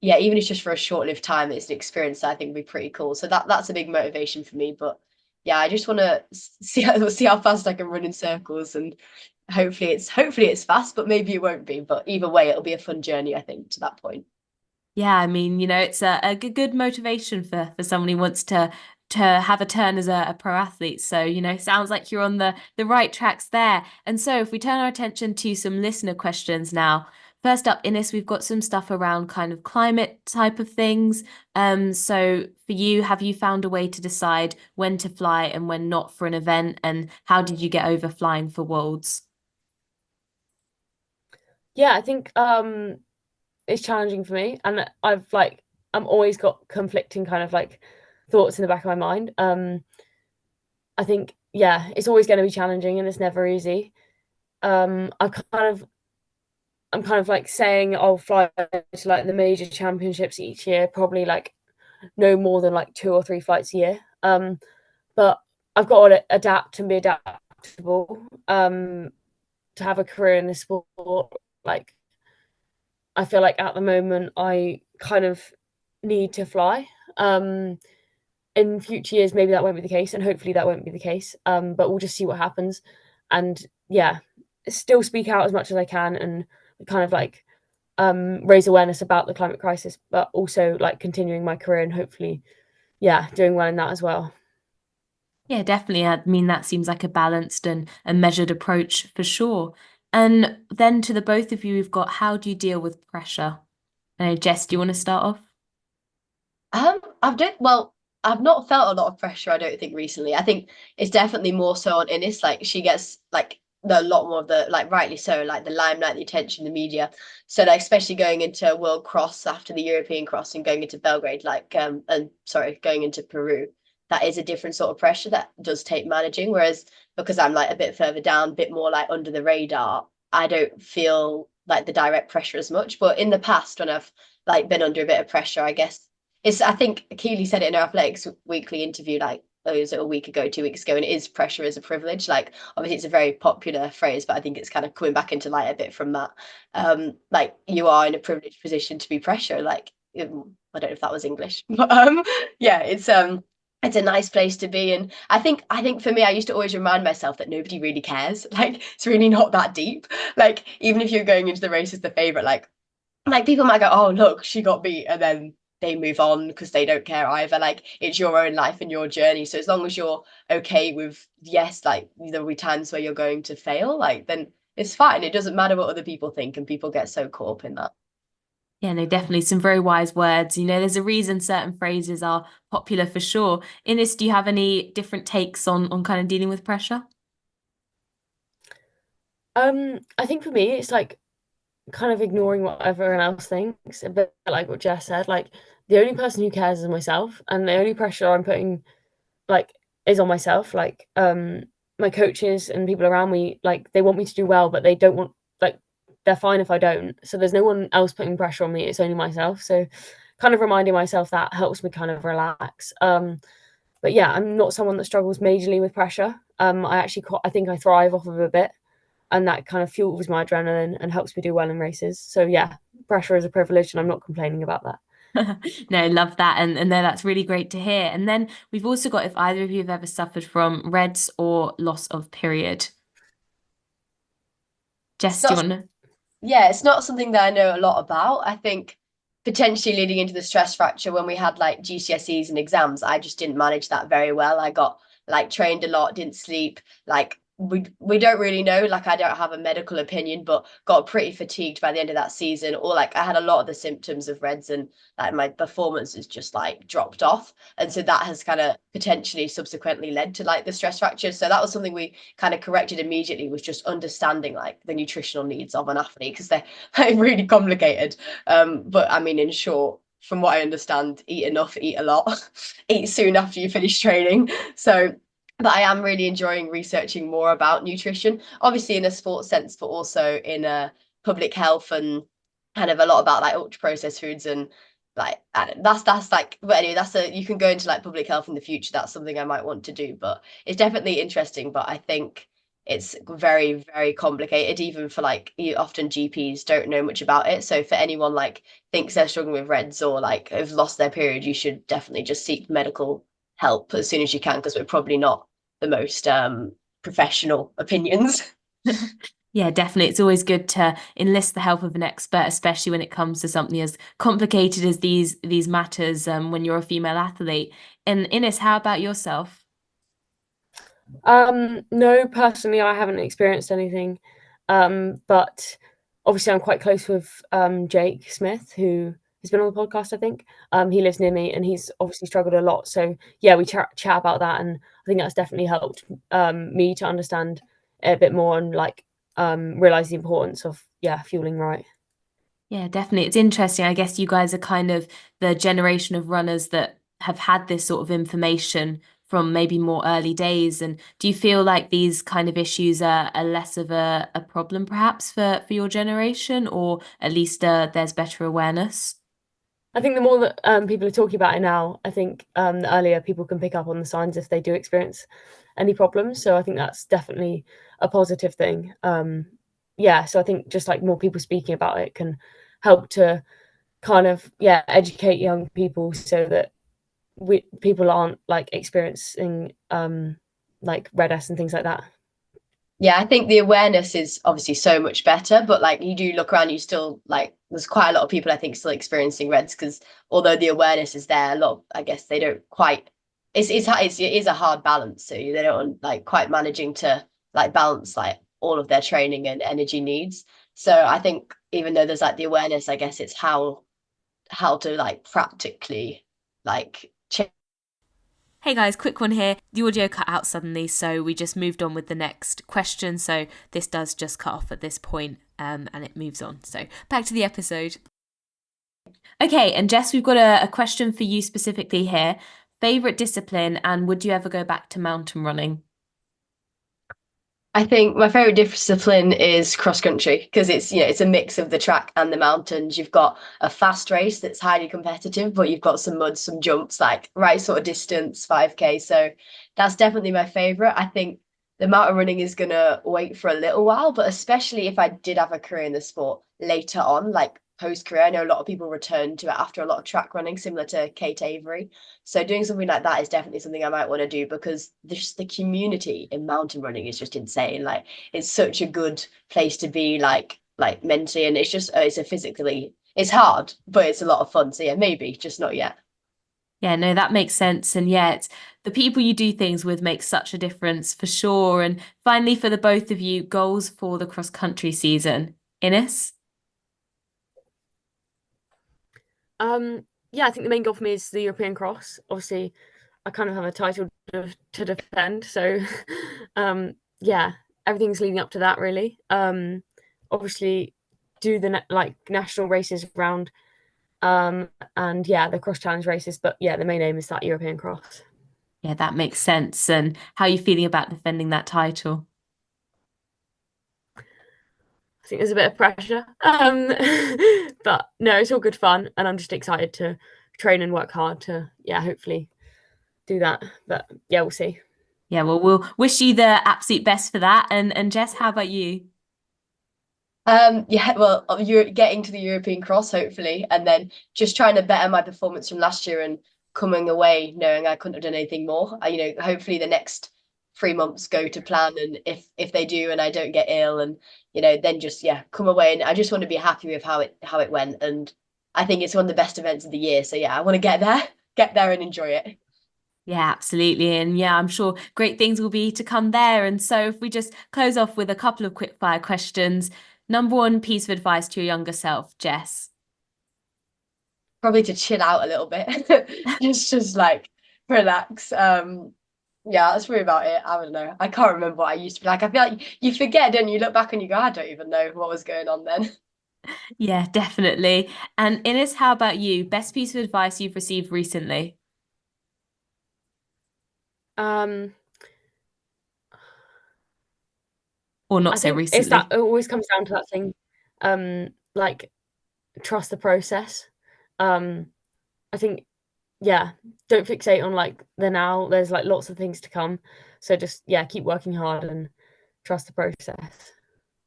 yeah, even if it's just for a short-lived time, it's an experience that I think would be pretty cool. So that's a big motivation for me. But yeah, I just want to see how fast I can run in circles, and hopefully it's fast, but maybe it won't be. But either way, it'll be a fun journey, I think, to that point. Yeah, I mean, it's a good motivation for someone who wants to have a turn as a pro athlete. So, sounds like you're on the right tracks there. And so if we turn our attention to some listener questions now. First up, Ines, we've got some stuff around kind of climate type of things. So for you, have you found a way to decide when to fly and when not for an event? And how did you get over flying for Worlds? Yeah, I think it's challenging for me, and I'm always got conflicting kind of like thoughts in the back of my mind. I think yeah, it's always going to be challenging and it's never easy. I I'm kind of like saying I'll fly to like the major championships each year, probably like no more than like 2 or 3 flights a year. But I've got to adapt and be adaptable to have a career in this sport. Like I feel like at the moment I kind of need to fly. In future years, maybe that won't be the case, and hopefully that won't be the case. But we'll just see what happens. And yeah, still speak out as much as I can and kind of like raise awareness about the climate crisis, but also like continuing my career and hopefully, yeah, doing well in that as well. Yeah, definitely. I mean, that seems like a balanced and a measured approach for sure. And then to the both of you, we've got how do you deal with pressure? I know, Jess, do you want to start off? I've not felt a lot of pressure, I don't think, recently. I think it's definitely more so on Innis. Like she gets like a lot more of the, like, rightly so, like the limelight, the attention, the media. So like especially going into World Cross after the European Cross and going into Belgrade, like and sorry, going into Peru, that is a different sort of pressure that does take managing. Whereas because I'm like a bit further down, a bit more like under the radar, I don't feel like the direct pressure as much. But in the past, when I've like been under a bit of pressure, I guess I think Keely said it in her athletics weekly interview, like, oh, was it a week ago, 2 weeks ago, and it is pressure is a privilege. Like, obviously it's a very popular phrase, but I think it's kind of coming back into light a bit from that. Like you are in a privileged position to be pressure. Like, I don't know if that was English, but yeah, it's a nice place to be. And I think for me, I used to always remind myself that nobody really cares. Like it's really not that deep. Like even if you're going into the race as the favorite, like people might go, oh look, she got beat, and then they move on because they don't care either. Like it's your own life and your journey. So as long as you're okay with, yes, like there'll be times where you're going to fail, like then it's fine. It doesn't matter what other people think, and people get so caught up in that. Yeah, no, definitely some very wise words. You know, there's a reason certain phrases are popular for sure. Ines, do you have any different takes on kind of dealing with pressure? I think for me, it's like kind of ignoring what everyone else thinks, a bit like what Jess said. Like the only person who cares is myself, and the only pressure I'm putting like is on myself. Like my coaches and people around me, like they want me to do well, but they don't want like they're fine if I don't. So there's no one else putting pressure on me. It's only myself. So kind of reminding myself that helps me kind of relax. But yeah, I'm not someone that struggles majorly with pressure. I actually I think I thrive off of a bit, and that kind of fuels my adrenaline and helps me do well in races. So yeah, pressure is a privilege, and I'm not complaining about that. No, love that. And no, that's really great to hear. And then we've also got if either of you have ever suffered from REDS or loss of period. It's Jess, do you not want to? Yeah, it's not something that I know a lot about. I think potentially leading into the stress fracture when we had like GCSEs and exams, I just didn't manage that very well. I got like trained a lot, didn't sleep, like we don't really know, like I don't have a medical opinion, but got pretty fatigued by the end of that season, or like I had a lot of the symptoms of REDS, and like my performance has just like dropped off. And so that has kind of potentially subsequently led to like the stress fracture. So that was something we kind of corrected immediately, was just understanding like the nutritional needs of an athlete, because they're like really complicated. But I mean, in short, from what I understand, eat enough, eat a lot, eat soon after you finish training. So but I am really enjoying researching more about nutrition, obviously in a sports sense, but also in a public health, and kind of a lot about like ultra processed foods. And like that's like, but anyway, that's a, you can go into like public health in the future. That's something I might want to do, but it's definitely interesting. But I think it's very, very complicated, even for like, you often GPs don't know much about it. So for anyone like thinks they're struggling with REDS or like have lost their period, you should definitely just seek medical help as soon as you can, because we're probably not the most professional opinions. Yeah, definitely. It's always good to enlist the help of an expert, especially when it comes to something as complicated as these matters, when you're a female athlete. And Ines, how about yourself? No, personally, I haven't experienced anything. But obviously, I'm quite close with Jake Smith, who has been on the podcast, I think. He lives near me, and he's obviously struggled a lot. So yeah, we chat about that, and I think that's definitely helped me to understand it a bit more and like realize the importance of fueling right. Yeah, definitely. It's interesting. I guess you guys are kind of the generation of runners that have had this sort of information from maybe more early days. And do you feel like these kind of issues are less of a problem perhaps for your generation, or at least there's better awareness? I think the more that people are talking about it now, I think the earlier people can pick up on the signs if they do experience any problems. So I think that's definitely a positive thing. Yeah, so I think just like more people speaking about it can help to kind of educate young people so that people aren't like experiencing like red S and things like that. Yeah, I think the awareness is obviously so much better, but like you do look around, you still like there's quite a lot of people I think still experiencing REDS, because although the awareness is there, a lot of, I guess they don't quite it is a hard balance. So they don't like quite managing to like balance like all of their training and energy needs. So I think even though there's like the awareness, I guess it's how to like practically like change. Hey guys, quick one here. The audio cut out suddenly, so we just moved on with the next question. So this does just cut off at this point, and it moves on. So back to the episode. Okay, and Jess, we've got a question for you specifically here. Favorite discipline, and would you ever go back to mountain running? I think my favorite discipline is cross country because it's a mix of the track and the mountains. You've got a fast race that's highly competitive, but you've got some mud, some jumps, like right sort of distance, 5K. So that's definitely my favorite. I think the mountain running is gonna wait for a little while, but especially if I did have a career in the sport later on, like post career. I know a lot of people return to it after a lot of track running, similar to Kate Avery. So doing something like that is definitely something I might want to do because the community in mountain running is just insane. Like it's such a good place to be, like mentally, and it's hard, but it's a lot of fun. So yeah, maybe just not yet. Yeah, no, that makes sense. And yeah, it's the people you do things with makes such a difference for sure. And finally, for the both of you, goals for the cross country season. Ines? Yeah, I think the main goal for me is the European Cross. Obviously, I kind of have a title to defend, so yeah, everything's leading up to that really. Obviously, do the national races around, and yeah, the cross challenge races. But yeah, the main aim is that European Cross. Yeah, that makes sense. And how are you feeling about defending that title? I think there's a bit of pressure, but no, it's all good fun, and I'm just excited to train and work hard to hopefully do that. But yeah, we'll see. Yeah, well, we'll wish you the absolute best for that. And Jess, how about you? Yeah, well, you're getting to the European Cross hopefully, and then just trying to better my performance from last year and coming away knowing I couldn't have done anything more. Hopefully the next 3 months go to plan, and if they do and I don't get ill, and then just come away, and I just want to be happy with how it went, and I think it's one of the best events of the year. So yeah, I want to get there and enjoy it. Yeah, absolutely. And yeah, I'm sure great things will be to come there. And so if we just close off with a couple of quick fire questions. Number one piece of advice to your younger self, Jess. Probably to chill out a little bit. just like relax. Yeah, that's really about it. I don't know. I can't remember what I used to be like. I feel like you forget, don't you? You look back and you go, I don't even know what was going on then. Yeah, definitely. And Ines, how about you? Best piece of advice you've received recently? Um, Or not I so think it's that recently? it always comes down to that thing, like trust the process. Um, I think, yeah, don't fixate on like the now. There's like lots of things to come. So just keep working hard and trust the process.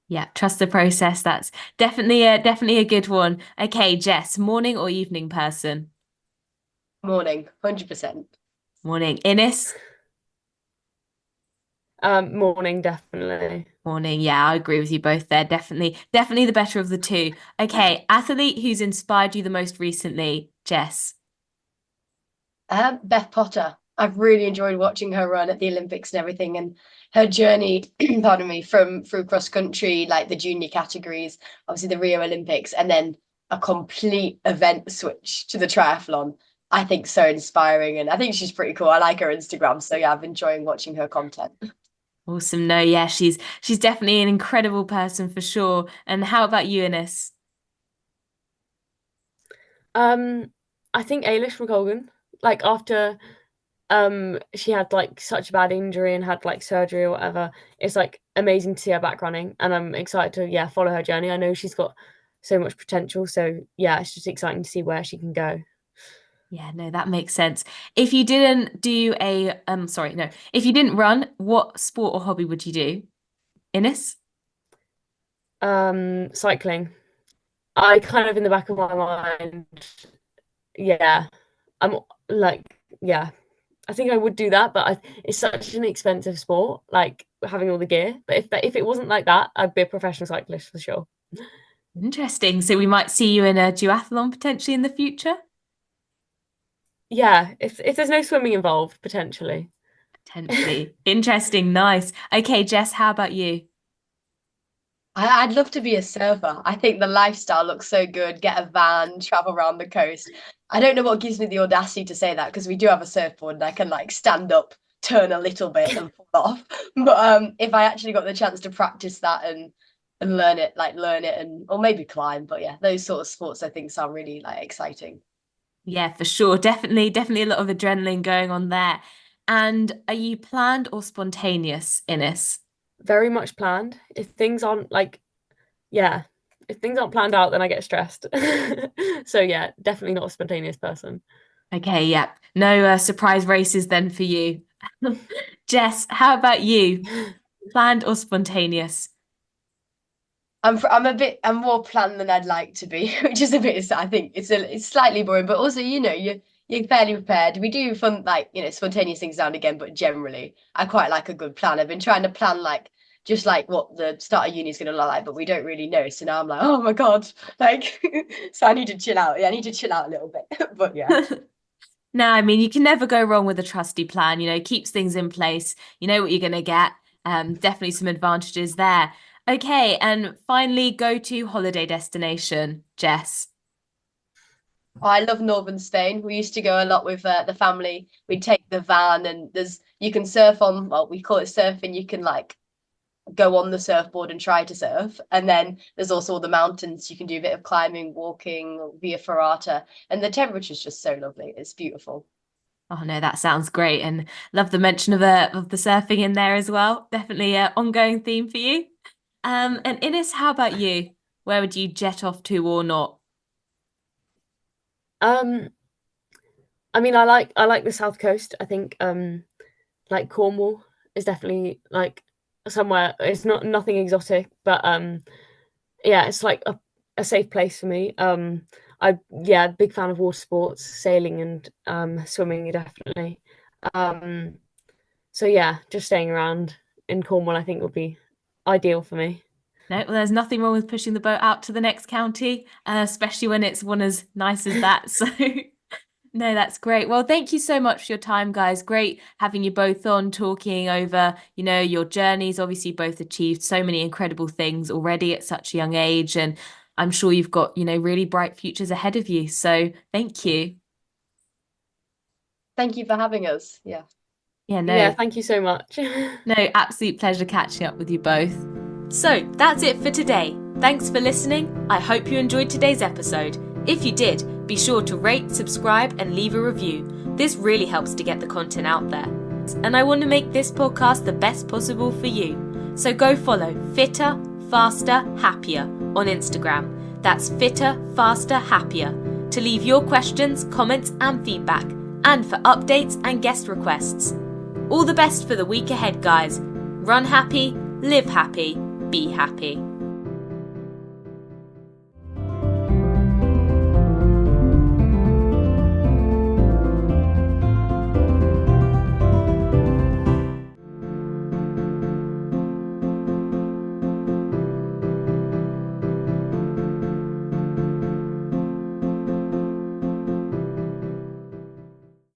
Yeah, trust the process. That's definitely a good one. Okay, Jess, morning or evening person? Morning, 100%. Morning. Ines? Morning, definitely. Morning. Yeah, I agree with you both there. Definitely the better of the two. Okay, athlete who's inspired you the most recently, Jess. Beth Potter. I've really enjoyed watching her run at the Olympics and everything, and her journey, pardon me, through cross country, like the junior categories, obviously the Rio Olympics, and then a complete event switch to the triathlon. I think so inspiring, and I think she's pretty cool. I like her Instagram, so yeah, I've been enjoying watching her content. Awesome. No, yeah, she's definitely an incredible person for sure. And how about you, Ines? I think Ailish McColgan, like after she had like such a bad injury and had like surgery or whatever, it's like amazing to see her back running, and I'm excited to follow her journey. I know she's got so much potential, so yeah, it's just exciting to see where she can go. Yeah, no, that makes sense. If you didn't do a sorry, no. If you didn't run, what sport or hobby would you do? Ines? Cycling. I kind of in the back of my mind, yeah, I'm like, yeah, I think I would do that, but it's such an expensive sport, like having all the gear. But if it wasn't like that, I'd be a professional cyclist for sure. Interesting. So we might see you in a duathlon potentially in the future? Yeah, if there's no swimming involved, potentially. Potentially. Interesting. Nice. Okay, Jess, how about you? I'd love to be a surfer. I think the lifestyle looks so good. Get a van, travel around the coast. I don't know what gives me the audacity to say that because we do have a surfboard and I can like stand up, turn a little bit and fall off. But if I actually got the chance to practice that and learn it, and or maybe climb. But yeah, those sort of sports I think sound really like exciting. Yeah, for sure. Definitely a lot of adrenaline going on there. And are you planned or spontaneous, Ines? Very much planned. If things aren't like, yeah, if things aren't planned out, then I get stressed. So yeah, definitely not a spontaneous person. Okay, yeah. No surprise races then for you. Jess, how about you? Planned or spontaneous? I'm more planned than I'd like to be, which is a bit. I think it's slightly boring, but also you're fairly prepared. We do fun like spontaneous things now and again, but generally I quite like a good plan. I've been trying to plan like just like what the start of uni is going to look like, but we don't really know. So now I'm like, oh my god, like so I need to chill out. Yeah, I need to chill out a little bit. But yeah. No, I mean, you can never go wrong with a trusty plan, keeps things in place. You know what you're going to get. Definitely some advantages there. Okay, and finally, go to holiday destination, Jess. Oh, I love Northern Spain. We used to go a lot with the family. We'd take the van and you can surf on, well, we call it surfing. You can like go on the surfboard and try to surf. And then there's also all the mountains. You can do a bit of climbing, walking via ferrata. And the temperature's just so lovely. It's beautiful. Oh no, that sounds great, and love the mention of the surfing in there as well. Definitely an ongoing theme for you. And Ines, how about you? Where would you jet off to or not? Um, I mean, I like the South Coast. I think like Cornwall is definitely like somewhere. It's not nothing exotic, but yeah, it's like a safe place for me. Yeah, big fan of water sports, sailing and swimming definitely. Um, so yeah, just staying around in Cornwall I think would be ideal for me. No, well, there's nothing wrong with pushing the boat out to the next county, especially when it's one as nice as that. So, no, that's great. Well, thank you so much for your time, guys. Great having you both on talking over, your journeys. Obviously, both achieved so many incredible things already at such a young age. And I'm sure you've got, really bright futures ahead of you. So, thank you. Thank you for having us. Yeah. Yeah, Yeah, no, thank you so much. no, absolute pleasure catching up with you both. So that's it for today. Thanks for listening. I hope you enjoyed today's episode. If you did, be sure to rate, subscribe, and leave a review. This really helps to get the content out there. And I want to make this podcast the best possible for you. So go follow Fitter, Faster, Happier on Instagram. That's Fitter, Faster, Happier to leave your questions, comments, and feedback, and for updates and guest requests. All the best for the week ahead, guys. Run happy, live happy, be happy.